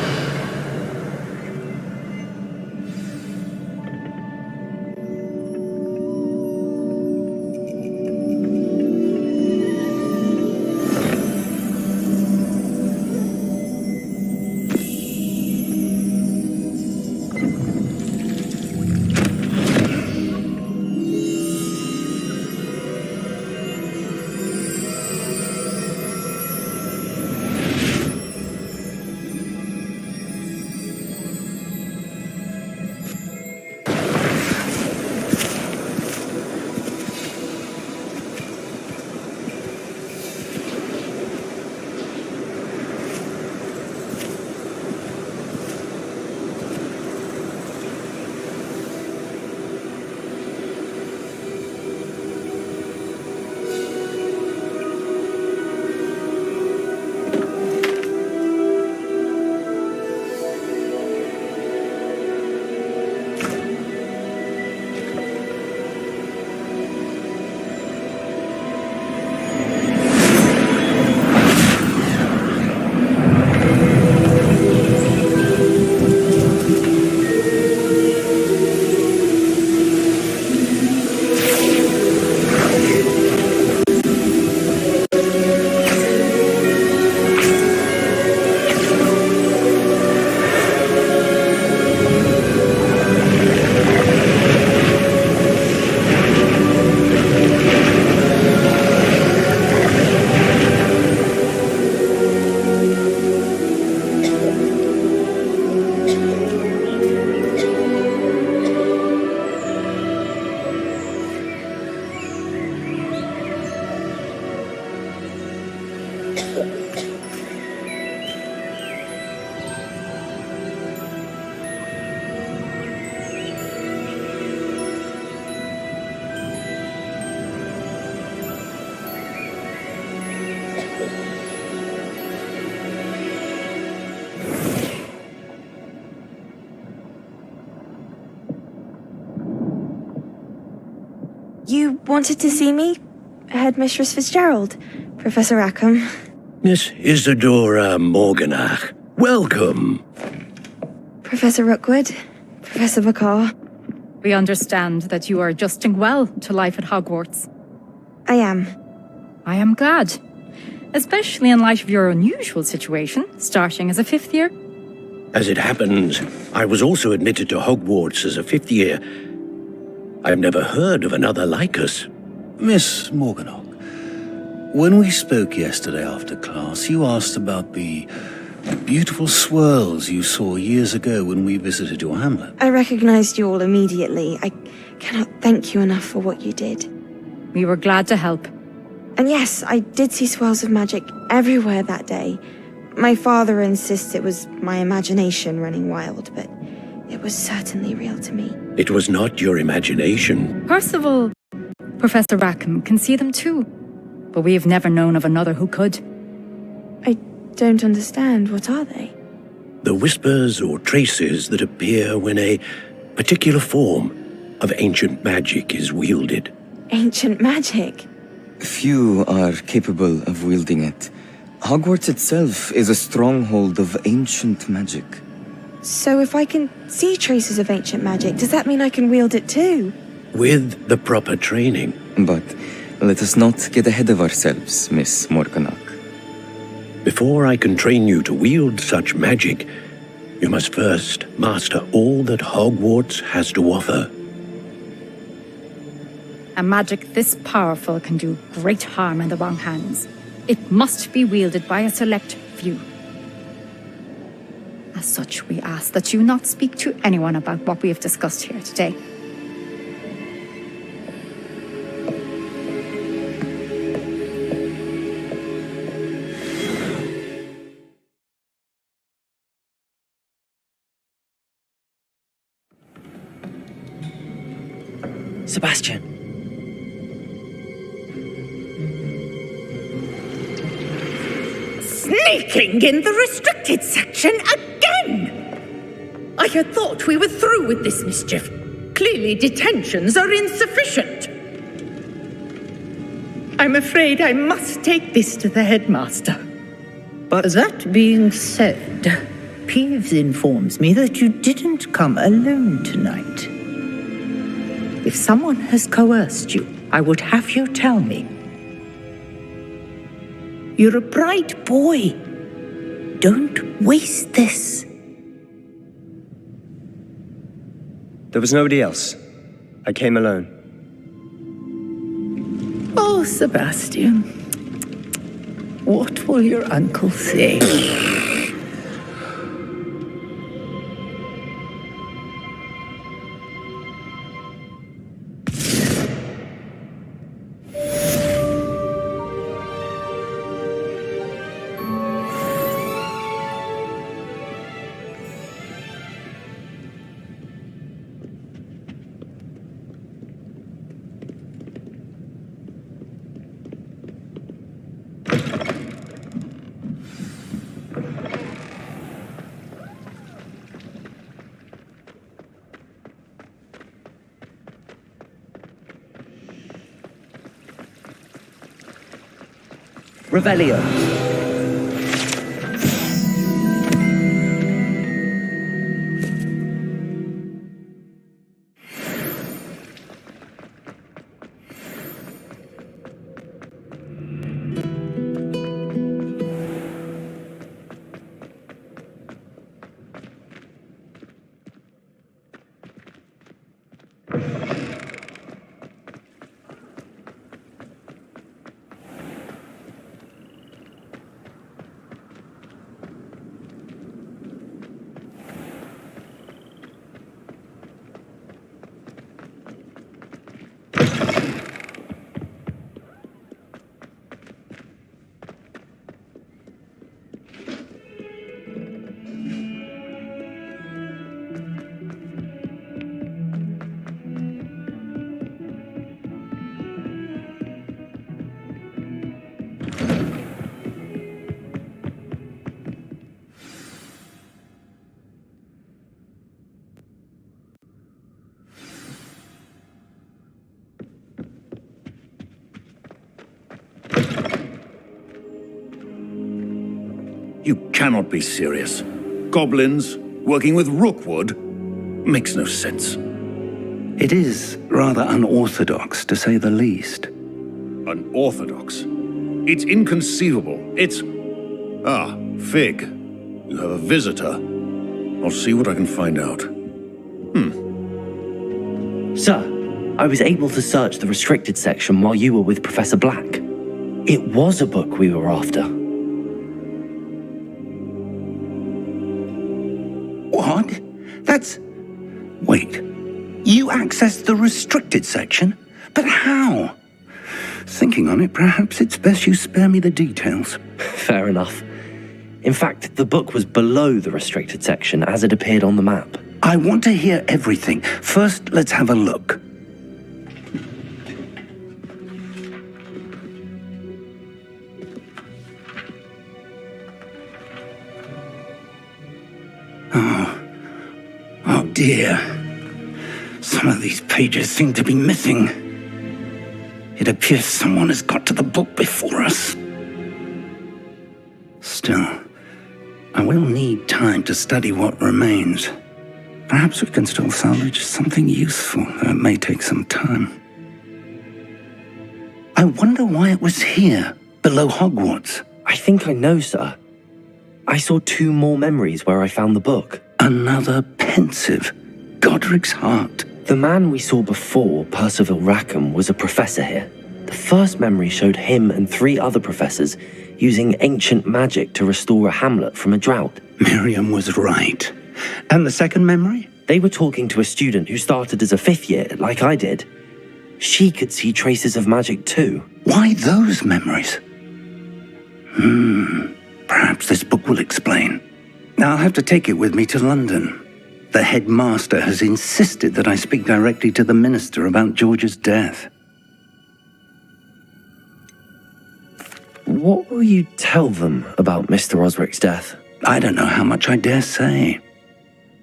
You wanted to see me? Headmistress Fitzgerald, Professor Rackham. Miss Isadora Morganach, welcome. Professor Rookwood, Professor Bakar. We understand that you are adjusting well to life at Hogwarts. I am. I am glad. Especially in light of your unusual situation, starting as a fifth year. As it happens, I was also admitted to Hogwarts as a fifth year. I've never heard of another like us. Miss Morganach, when we spoke yesterday after class, you asked about the beautiful swirls you saw years ago when we visited your hamlet. I recognized you all immediately. I cannot thank you enough for what you did. We were glad to help. And yes, I did see swirls of magic everywhere that day. My father insists it was my imagination running wild, but it was certainly real to me. It was not your imagination. Percival, Professor Rackham can see them too, but we have never known of another who could. I don't understand. What are they? The whispers or traces that appear when a particular form of ancient magic is wielded. Ancient magic? Few are capable of wielding it. Hogwarts itself is a stronghold of ancient magic. So if I can see traces of ancient magic, does that mean I can wield it too? With the proper training. But let us not get ahead of ourselves, Miss Morganach. Before I can train you to wield such magic, you must first master all that Hogwarts has to offer. A magic this powerful can do great harm in the wrong hands. It must be wielded by a select few. As such, we ask that you not speak to anyone about what we have discussed here today. Sebastian. Sneaking in the restricted section again! I had thought we were through with this mischief. Clearly detentions are insufficient. I'm afraid I must take this to the headmaster. But that being said, Peeves informs me that you didn't come alone tonight. If someone has coerced you, I would have you tell me. You're a bright boy. Don't waste this. there was nobody else. I came alone. Oh, Sebastian. What will your uncle say? Revelio. You cannot be serious. Goblins working with Rookwood makes no sense. It is rather unorthodox, to say the least. Unorthodox? It's inconceivable. It's... Ah, Fig. You have a visitor. I'll see what I can find out. Sir, I was able to search the restricted section while you were with Professor Black. It was a book we were after. What? That's... Wait. You accessed the restricted section? But how? Thinking on it, perhaps it's best you spare me the details. Fair enough. In fact, the book was below the restricted section as it appeared on the map. I want to hear everything. First, let's have a look. Oh dear. Some of these pages seem to be missing. It appears someone has got to the book before us. Still, I will need time to study what remains. Perhaps we can still salvage something useful, though it may take some time. I wonder why it was here, below Hogwarts. I think I know, sir. I saw 2 more memories where I found the book. Another pensive. Godric's heart. The man we saw before, Percival Rackham, was a professor here. The first memory showed him and 3 other professors using ancient magic to restore a hamlet from a drought. Miriam was right. And the second memory? They were talking to a student who started as a 5th year, like I did. She could see traces of magic too. Why those memories? Perhaps this book will explain. I'll have to take it with me to London. The headmaster has insisted that I speak directly to the minister about George's death. What will you tell them about Mr. Osric's death? I don't know how much I dare say.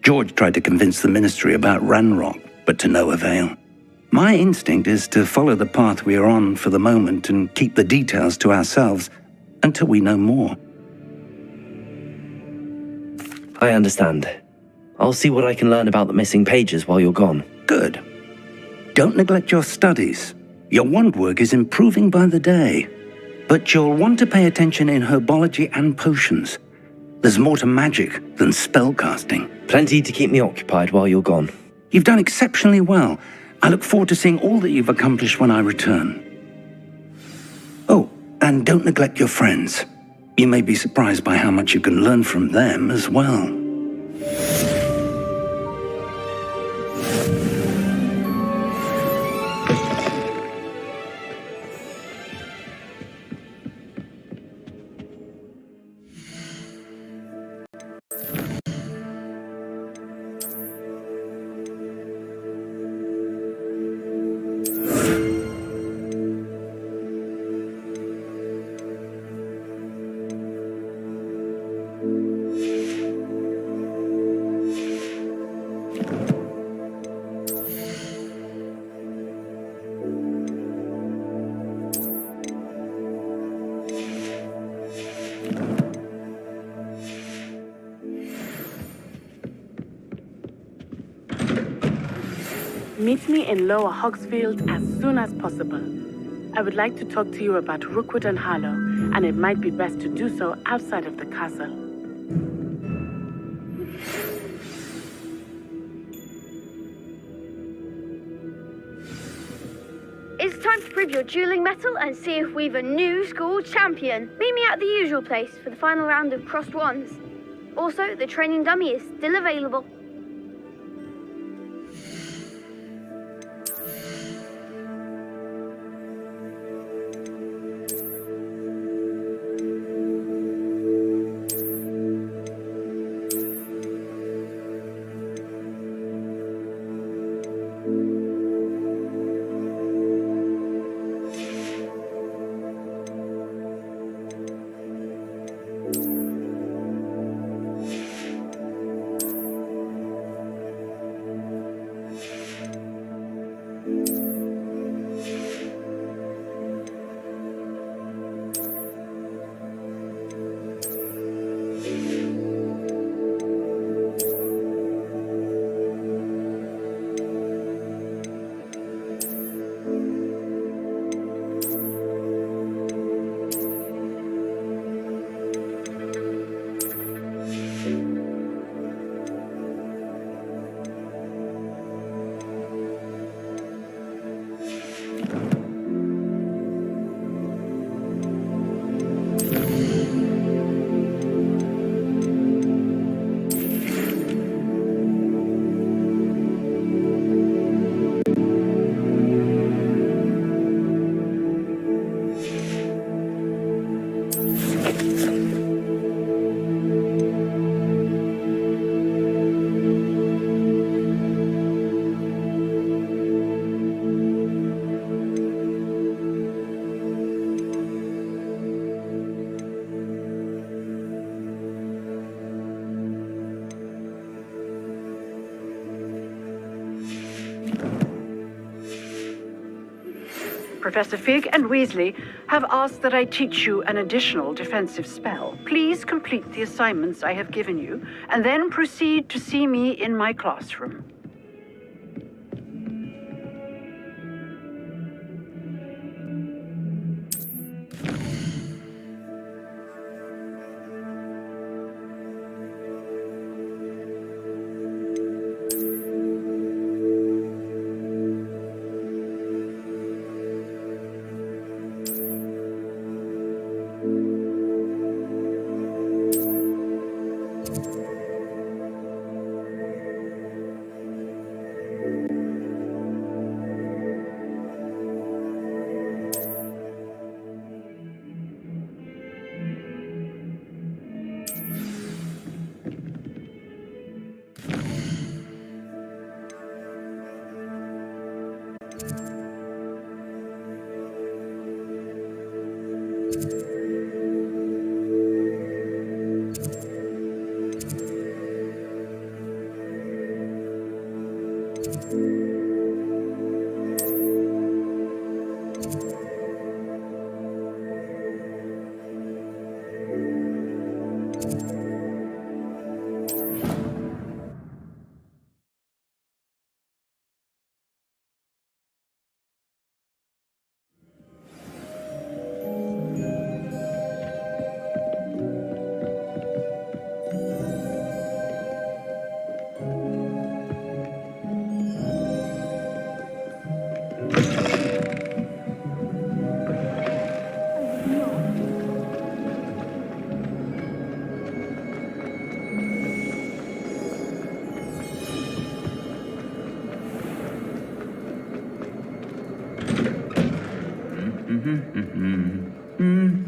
George tried to convince the ministry about Ranrock, but to no avail. My instinct is to follow the path we are on for the moment and keep the details to ourselves until we know more. I understand. I'll see what I can learn about the missing pages while you're gone. Good. Don't neglect your studies. Your wand work is improving by the day. But you'll want to pay attention in herbology and potions. There's more to magic than spellcasting. Plenty to keep me occupied while you're gone. You've done exceptionally well. I look forward to seeing all that you've accomplished when I return. Oh, and don't neglect your friends. You may be surprised by how much you can learn from them as well. Meet me in Lower Hogsfield as soon as possible. I would like to talk to you about Rookwood and Harlow, and it might be best to do so outside of the castle. It's time to prove your dueling mettle and see if we've a new school champion. Meet me at the usual place for the final round of crossed wands. Also, the training dummy is still available. Professor Fig and Weasley have asked that I teach you an additional defensive spell. Please complete the assignments I have given you, and then proceed to see me in my classroom.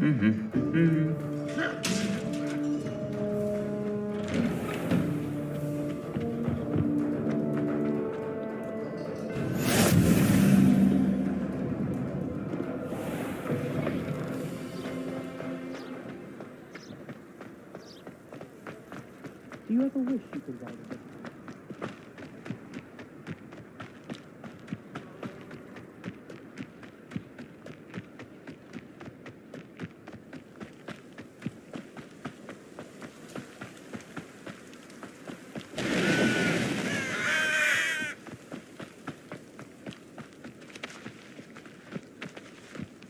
Do you ever wish you could ride a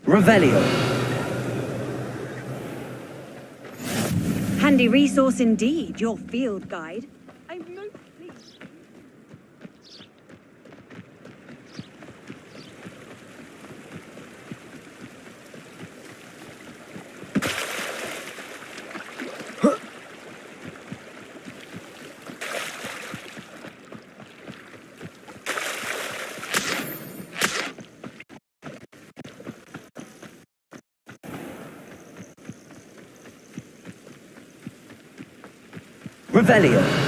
Revelio. Handy resource indeed, your field guide. I'm most pleased. Revelio.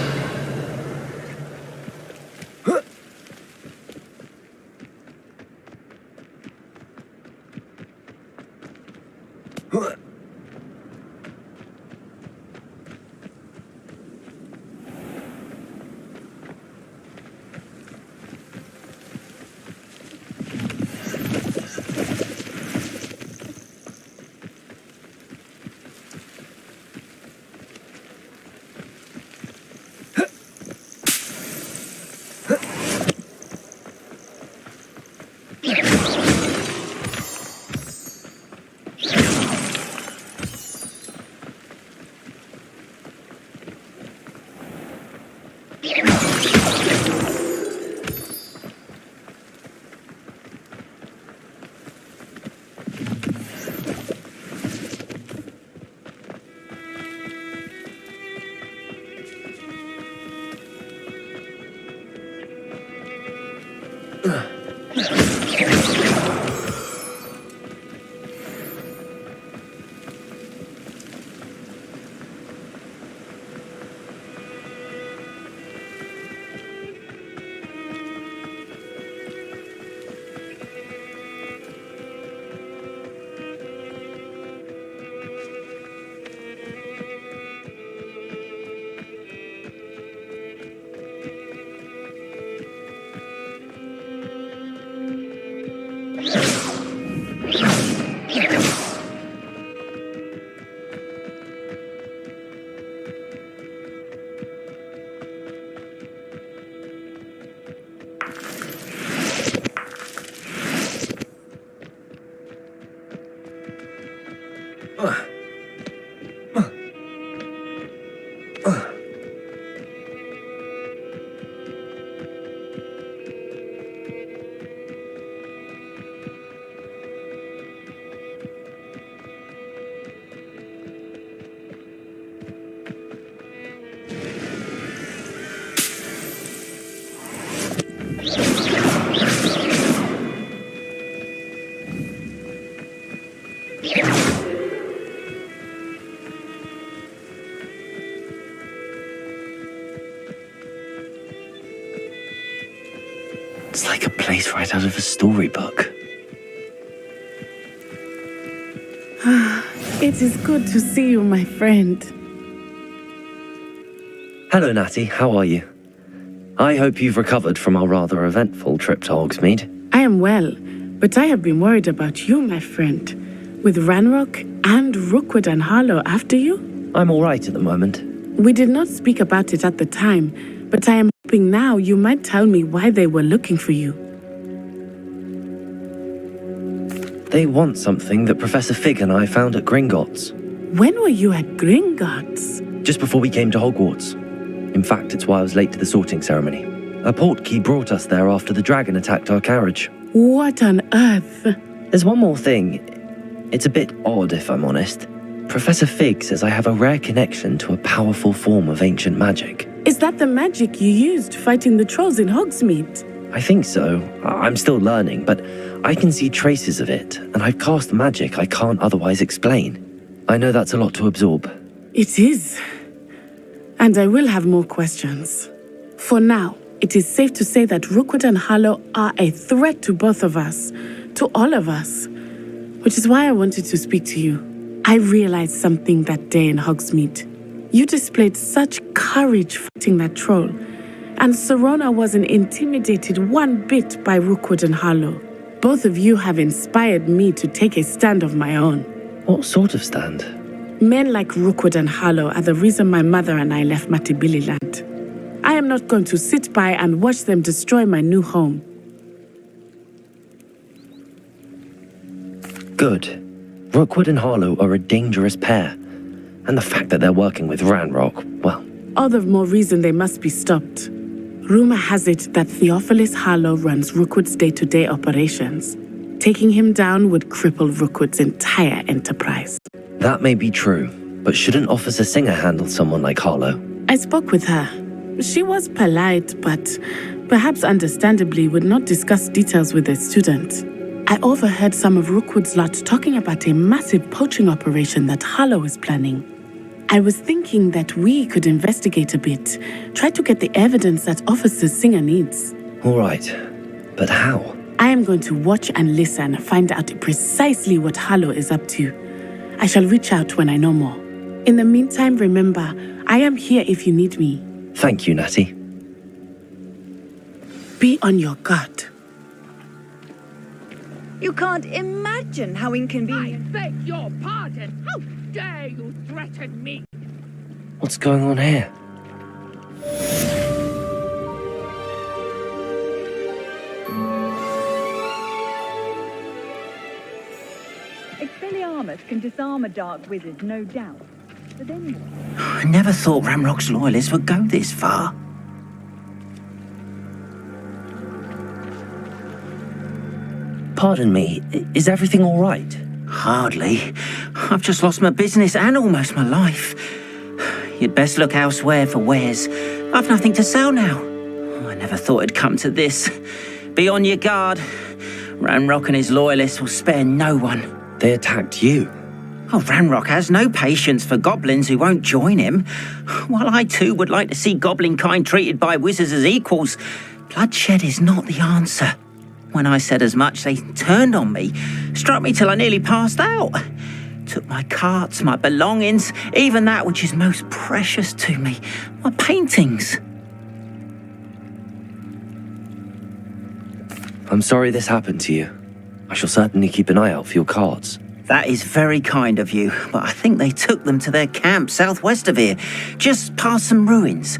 It's like a place right out of a storybook. It is good to see you, my friend. Hello, Natty. How are you? I hope you've recovered from our rather eventful trip to Hogsmeade. I am well, but I have been worried about you, my friend. With Ranrock and Rookwood and Harlow after you? I'm all right at the moment. We did not speak about it at the time, but I am hoping now you might tell me why they were looking for you. They want something that Professor Fig and I found at Gringotts. When were you at Gringotts? Just before we came to Hogwarts. In fact, it's why I was late to the sorting ceremony. A portkey brought us there after the dragon attacked our carriage. What on earth? There's one more thing. It's a bit odd, if I'm honest. Professor Fig says I have a rare connection to a powerful form of ancient magic. Is that the magic you used fighting the trolls in Hogsmeade? I think so. I'm still learning, but I can see traces of it, and I've cast magic I can't otherwise explain. I know that's a lot to absorb. It is. And I will have more questions. For now, it is safe to say that Rookwood and Harlow are a threat to both of us, to all of us. Which is why I wanted to speak to you. I realized something that day in Hogsmeade. You displayed such courage fighting that troll, and Serona wasn't intimidated one bit by Rookwood and Harlow. Both of you have inspired me to take a stand of my own. What sort of stand? Men like Rookwood and Harlow are the reason my mother and I left Matabeleland. I am not going to sit by and watch them destroy my new home. Good. Rookwood and Harlow are a dangerous pair. And the fact that they're working with Ranrock, well... All the more reason they must be stopped. Rumor has it that Theophilus Harlow runs Rookwood's day-to-day operations. Taking him down would cripple Rookwood's entire enterprise. That may be true, but shouldn't Officer Singer handle someone like Harlow? I spoke with her. She was polite, but perhaps understandably would not discuss details with a student. I overheard some of Rookwood's lot talking about a massive poaching operation that Harlow is planning. I was thinking that we could investigate a bit, try to get the evidence that Officer Singer needs. All right, but how? I am going to watch and listen, find out precisely what Harlow is up to. I shall reach out when I know more. In the meantime, remember, I am here if you need me. Thank you, Natty. Be on your guard. You can't imagine how inconvenient. I beg your pardon. How dare you threaten me? What's going on here? Expelliarmus can disarm a dark wizard, no doubt. But then... I never thought Ranrock's loyalists would go this far. Pardon me, is everything all right? Hardly. I've just lost my business and almost my life. You'd best look elsewhere for wares. I've nothing to sell now. I never thought it'd come to this. Be on your guard. Ranrock and his loyalists will spare no one. They attacked you. Oh, Ranrock has no patience for goblins who won't join him. While I too would like to see goblin kind treated by wizards as equals, bloodshed is not the answer. When I said as much, they turned on me, struck me till I nearly passed out. Took my carts, my belongings, even that which is most precious to me, my paintings. I'm sorry this happened to you. I shall certainly keep an eye out for your cards. That is very kind of you, but I think they took them to their camp southwest of here, just past some ruins.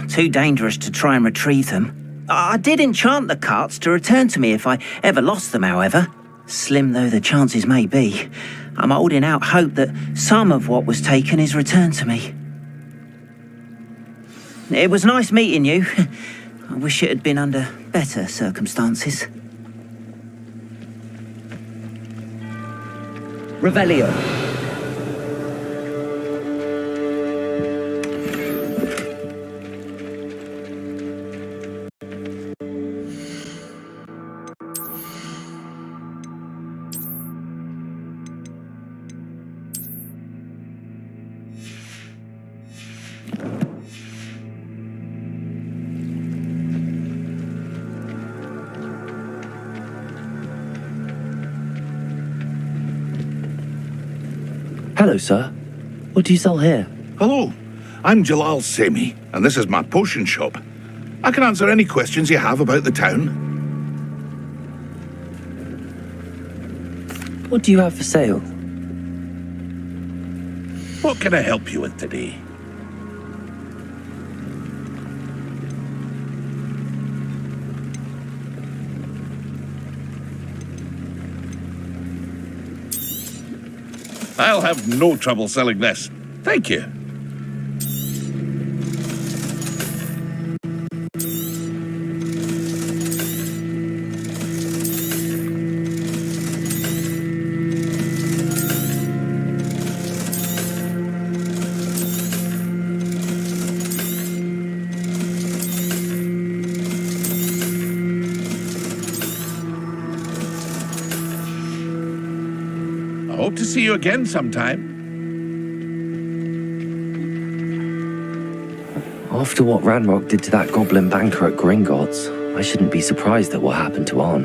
Too dangerous to try and retrieve them. I did enchant the carts to return to me if I ever lost them, however. Slim though the chances may be, I'm holding out hope that some of what was taken is returned to me. It was nice meeting you. I wish it had been under better circumstances. Revelio. Hello, sir. What do you sell here? Hello, I'm Jalal Semi, and this is my potion shop. I can answer any questions you have about the town. What do you have for sale? What can I help you with today? I'll have no trouble selling this. Thank you. to see you again sometime. After what Ranrock did to that goblin banker at Gringotts, I shouldn't be surprised at what happened to Arn.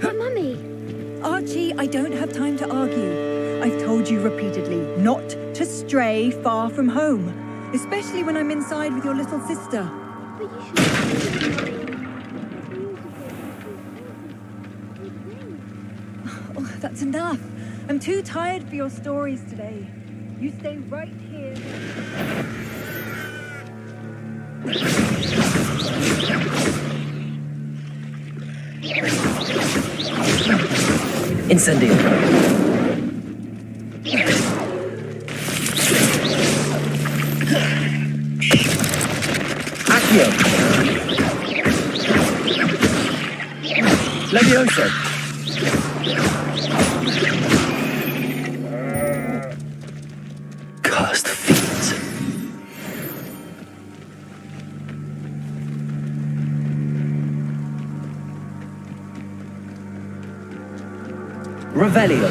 But Mummy... Archie, I don't have time to argue. I've told you repeatedly not to stray far from home, especially when I'm inside with your little sister. Oh, that's enough. I'm too tired for your stories today. You stay right here. Incendio. Accio. Levioso. Cursed fiends. Revelio.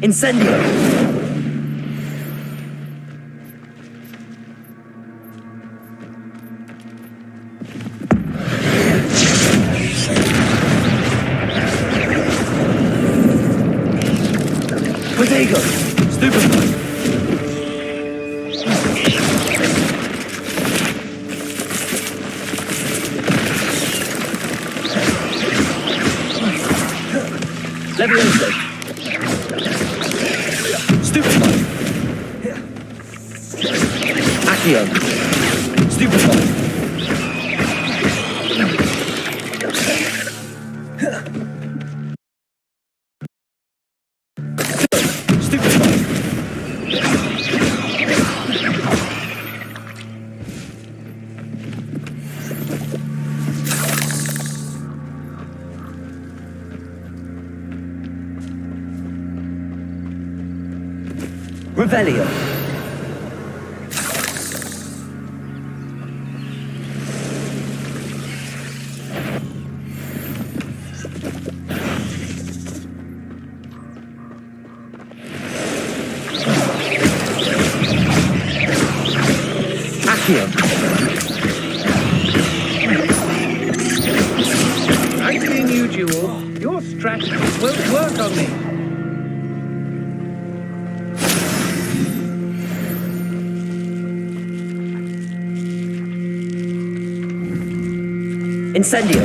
Incendio. Protego. Stupefy. Levioso. Stupefy. Accio. Stupefy. Revelio. Accio. I'm seeing you, Jewel. Your strategy won't work on me. Incendio.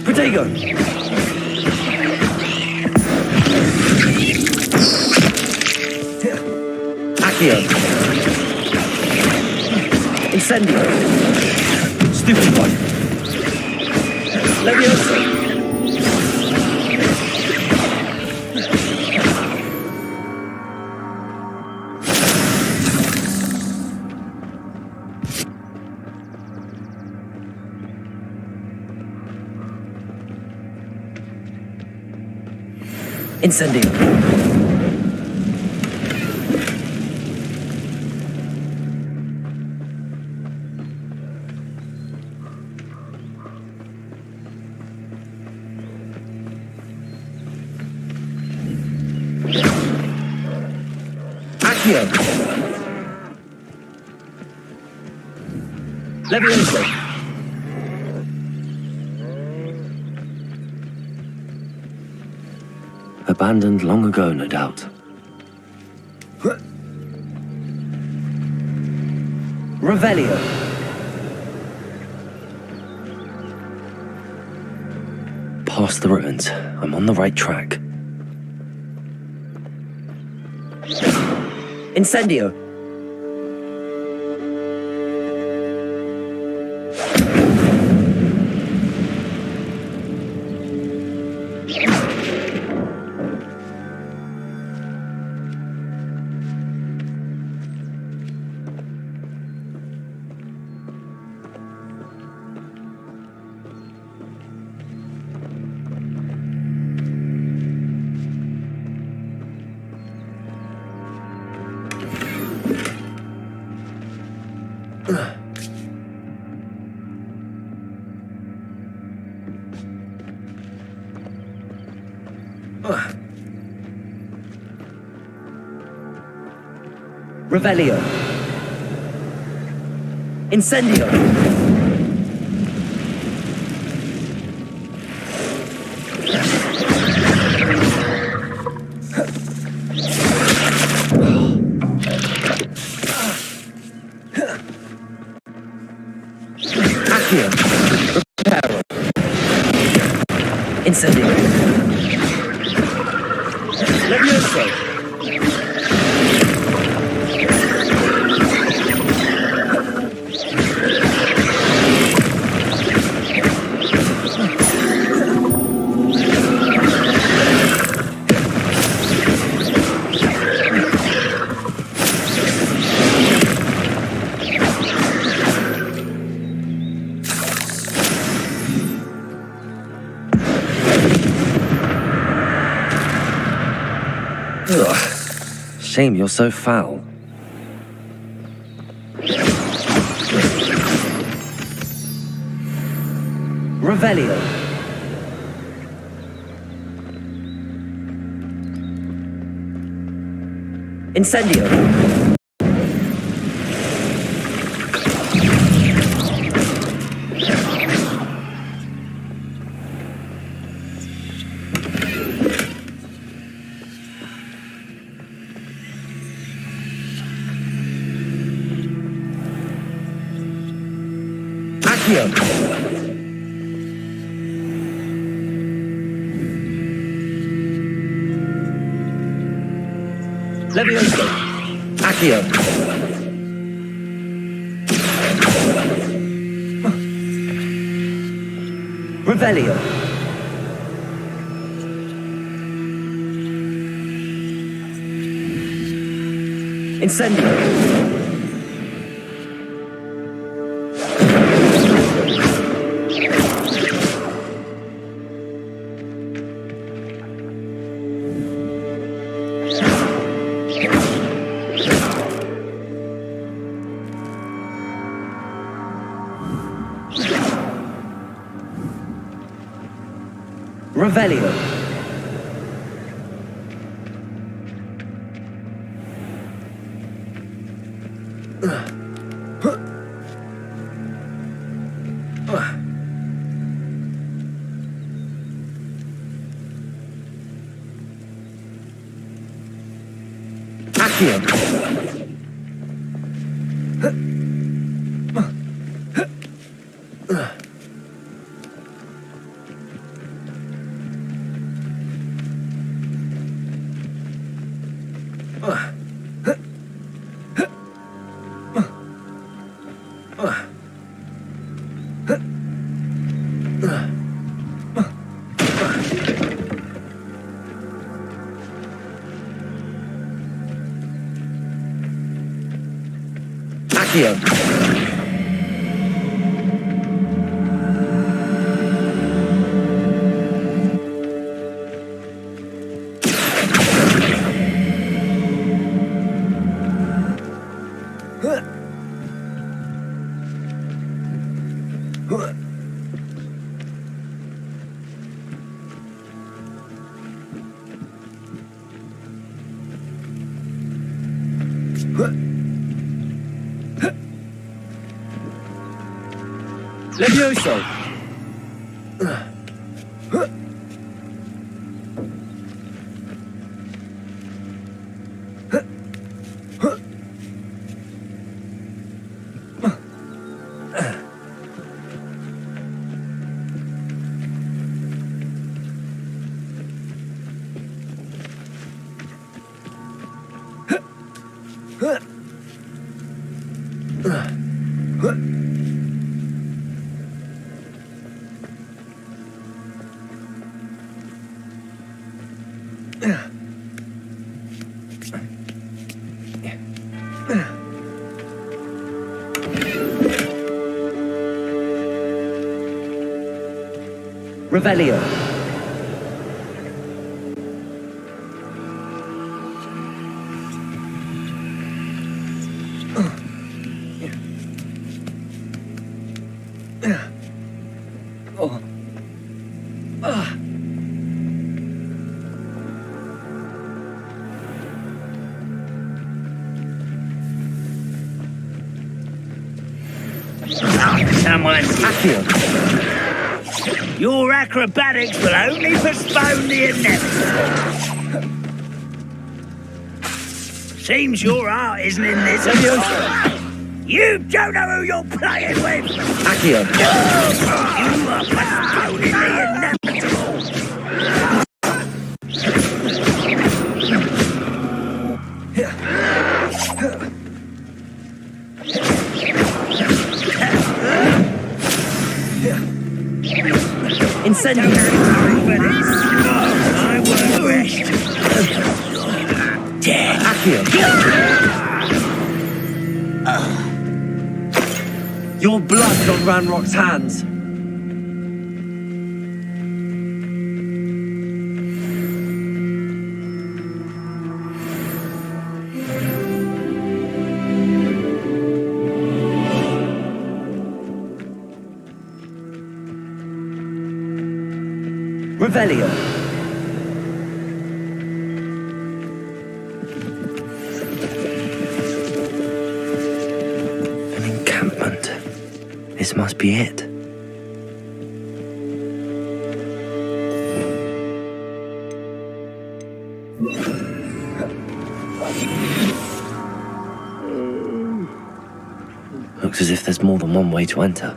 Protego. Accio. Incendio. Stupefy. Levioso. Incendio. Accio. Levioso! Abandoned long ago, no doubt. Revelio! Past the ruins. I'm on the right track. Incendio! Revelio. Incendio. Accio. Reparo. Incendio. Levioso. Shame you're so foul. Revelio. Incendio. Levioso. Accio. Revelio. Incendio. Revelio. Accio. Accio. Levioso! Revelio. Someone's Accio. Your acrobatics will only postpone the inevitable. Seems your art isn't in this at all. You don't know who you're playing with. Accio. You are postponing the inevitable. Incendio! I won't rest. Accio! Your blood's on Ranrock's hands. Revelio. An encampment. This must be it. Looks as if there's more than one way to enter.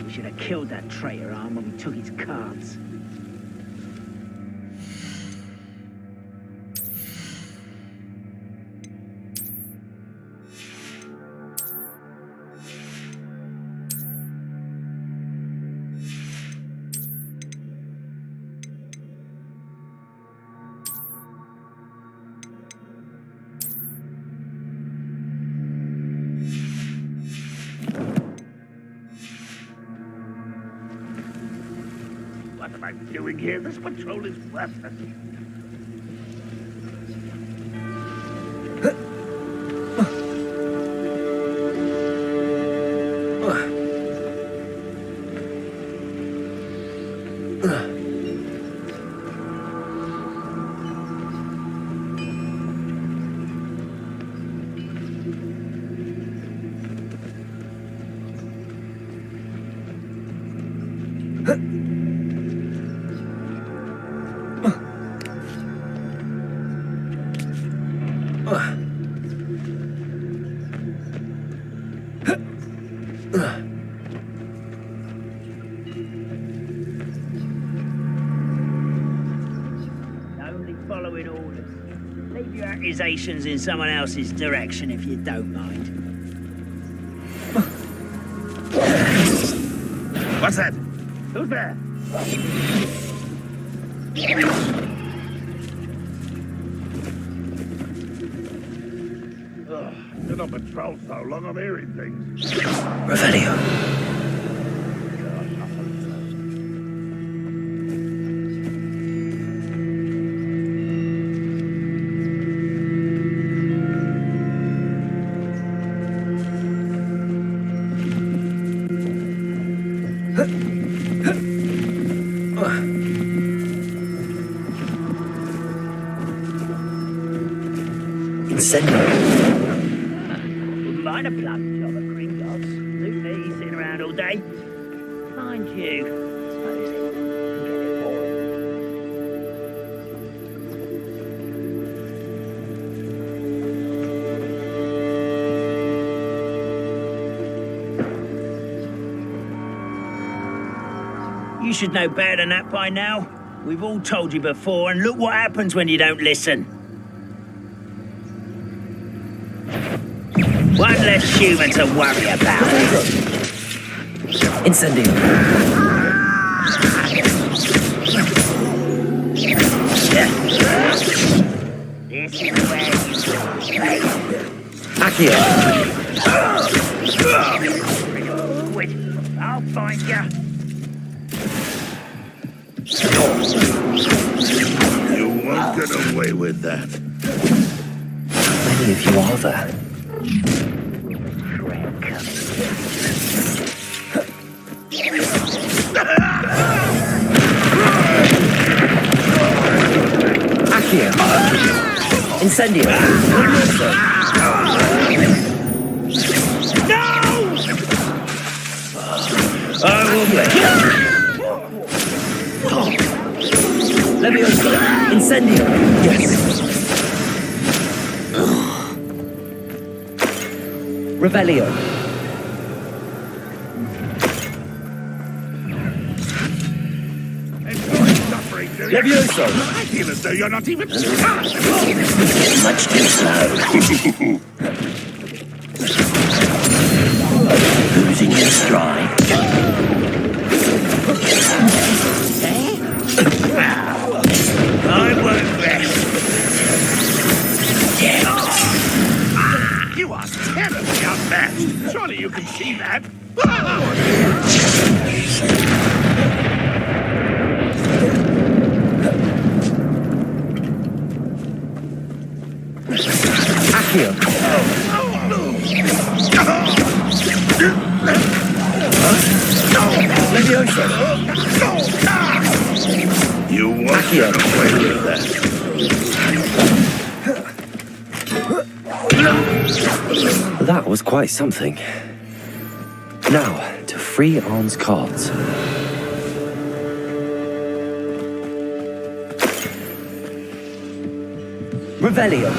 Should have killed that traitor arm when we took his cards. What am I doing here? This patrol is worthless. Only following orders. Leave your accusations in someone else's direction if you don't mind. What's that? Who's there? Been on patrol so long, I'm hearing things. Revelio. Incendio. Wouldn't mind a plunge job at Gringotts. Suit me, sitting around all day. Mind you, suppose it can get it boring. You should know better than that by now. We've all told you before, and look what happens when you don't listen. One less human to worry about. Incendio. This is where you play. Accio. Quit. I'll find you. You won't get away with that. How many of you are there? Accio. Incendio. No! I will make Leviosa. Incendio. Yes. Revelio. Levioso! I feel as though you're not even starting. Much too slow. Losing your stride. I won't rest. You are terribly outmatched. Surely you can see that. Accio. Leviosa. You won't get away with that. That was quite something. Now, to free Arn's cards. Revelio.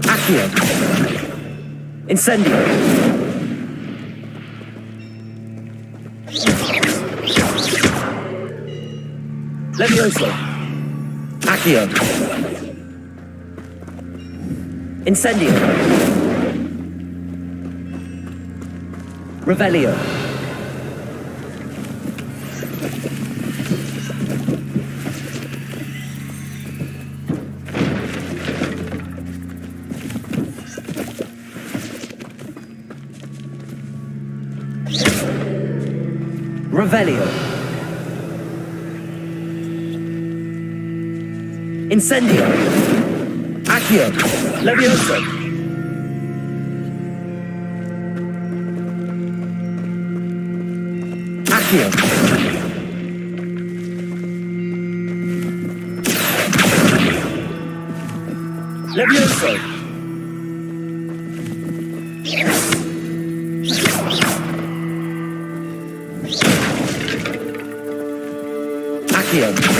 Accio. Incendio. Levioso. Accio. Incendio. Revelio. Revelio. Incendio. Accio. Levioso. Accio. Levioso. Accio.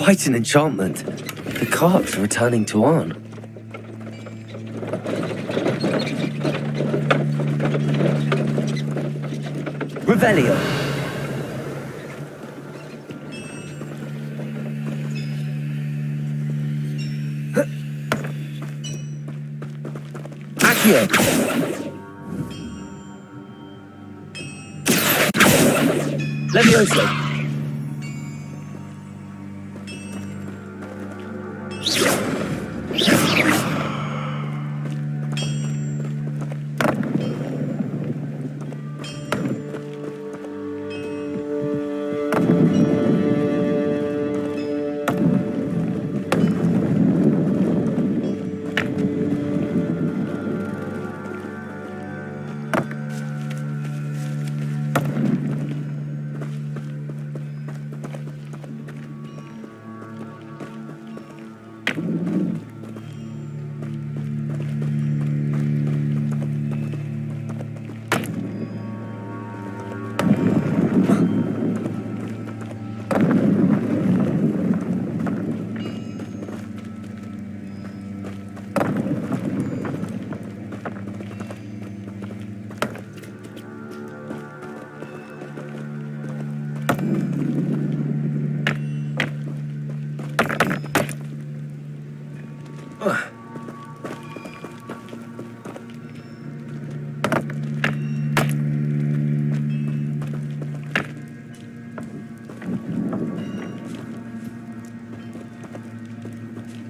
Quite an enchantment. The cart's returning to Arn. Revelio. Accio. Levioso.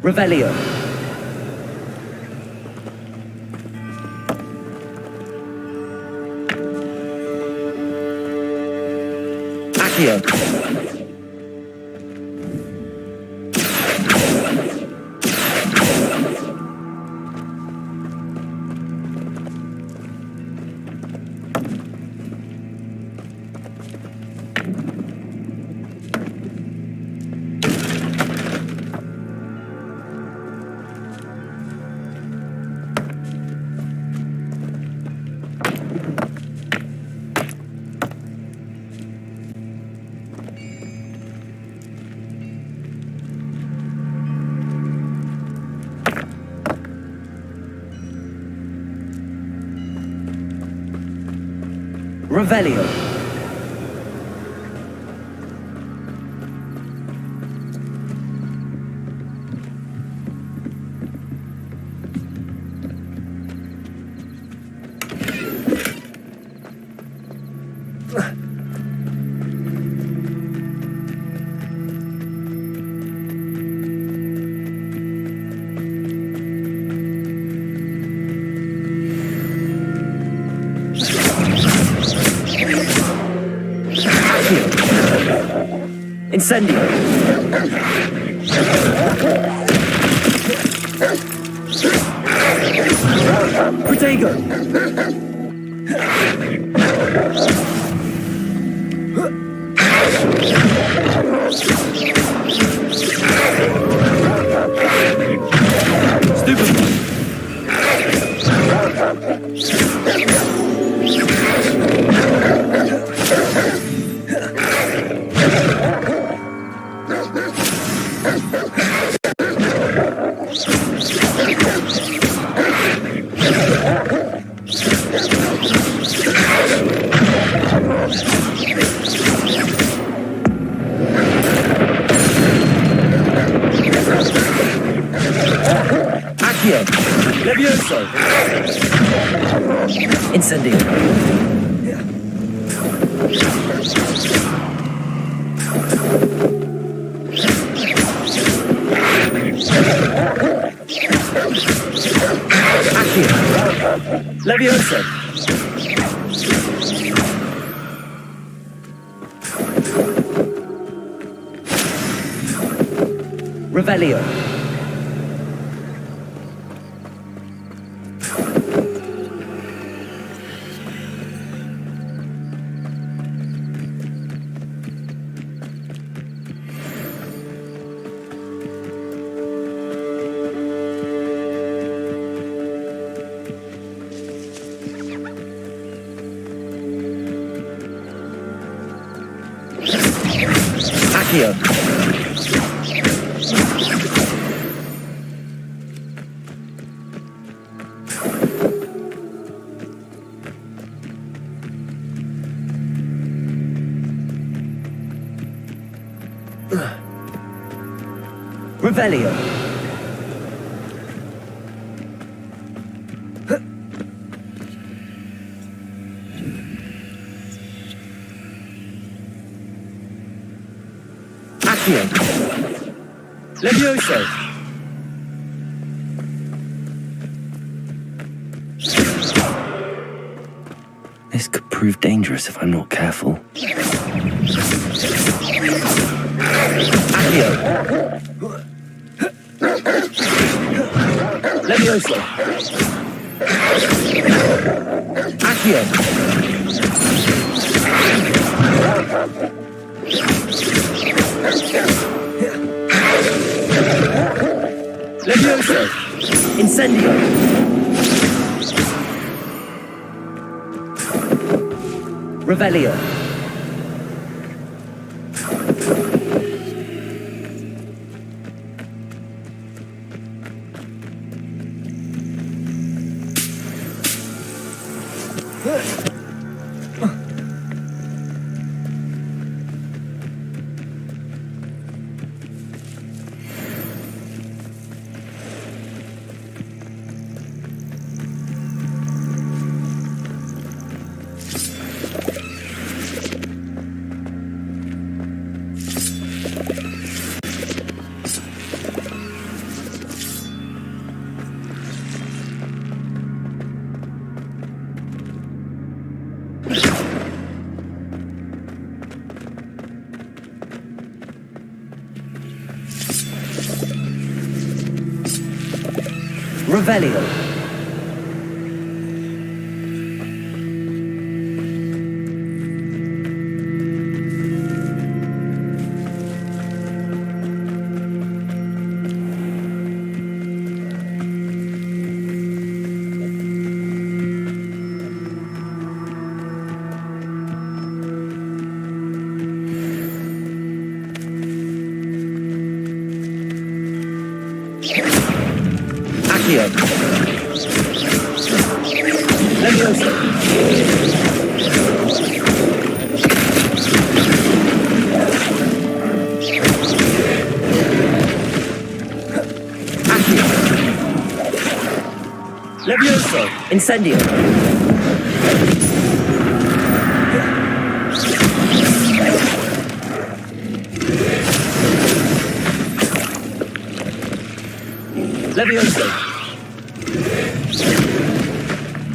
Revelio. Accio. Revelio. Incendio. Protego. Accio! Levioso! Incendio! Accio! Levioso! Revelio! Accio! Revelio! Accio! Levioso! This could prove dangerous if I'm not careful. Accio! Levioso! Accio! Levioso! Incendio! Revelio! Revelio! Accio! Levioso! Accio! Levioso! Incendio! Levioso!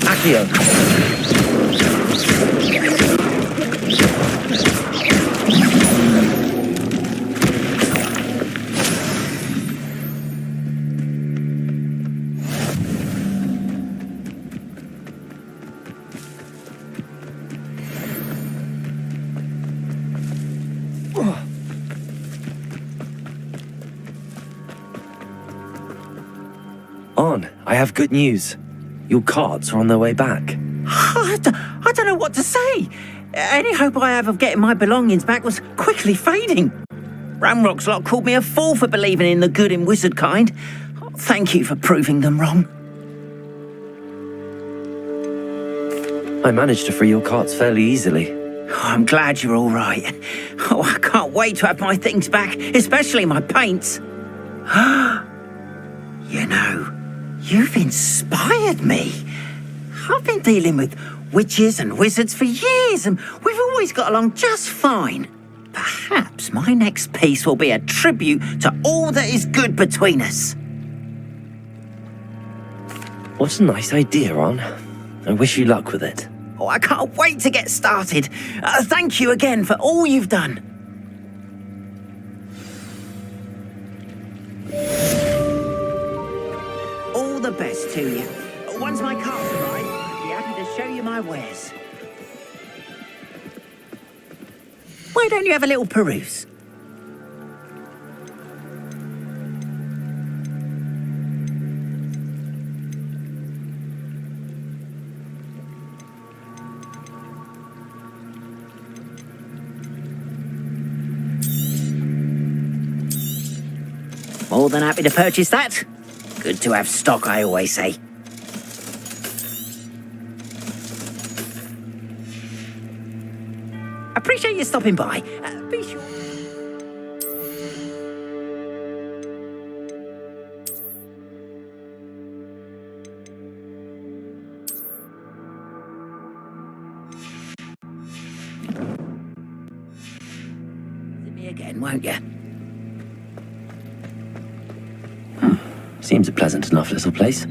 Accio! On, I have good news. Your carts are on their way back. I don't know what to say. Any hope I have of getting my belongings back was quickly fading. Ramrock's lot called me a fool for believing in the good in wizard kind. Thank you for proving them wrong. I managed to free your carts fairly easily. I'm glad you're all right. Oh, I can't wait to have my things back, especially my paints. You know, You've inspired me. I've been dealing with witches and wizards for years, and we've always got along just fine. Perhaps my next piece will be a tribute to all that is good between us. What a nice idea, Ron. I wish you luck with it. Oh, I can't wait to get started. Thank you again for all you've done. All the best to you. Once my cart's arrived, I'll be happy to show you my wares. Why don't you have a little peruse? More than happy to purchase that. Good to have stock, I always say. Appreciate you stopping by. Be sure. Visit me again, won't you? Seems a pleasant enough little place.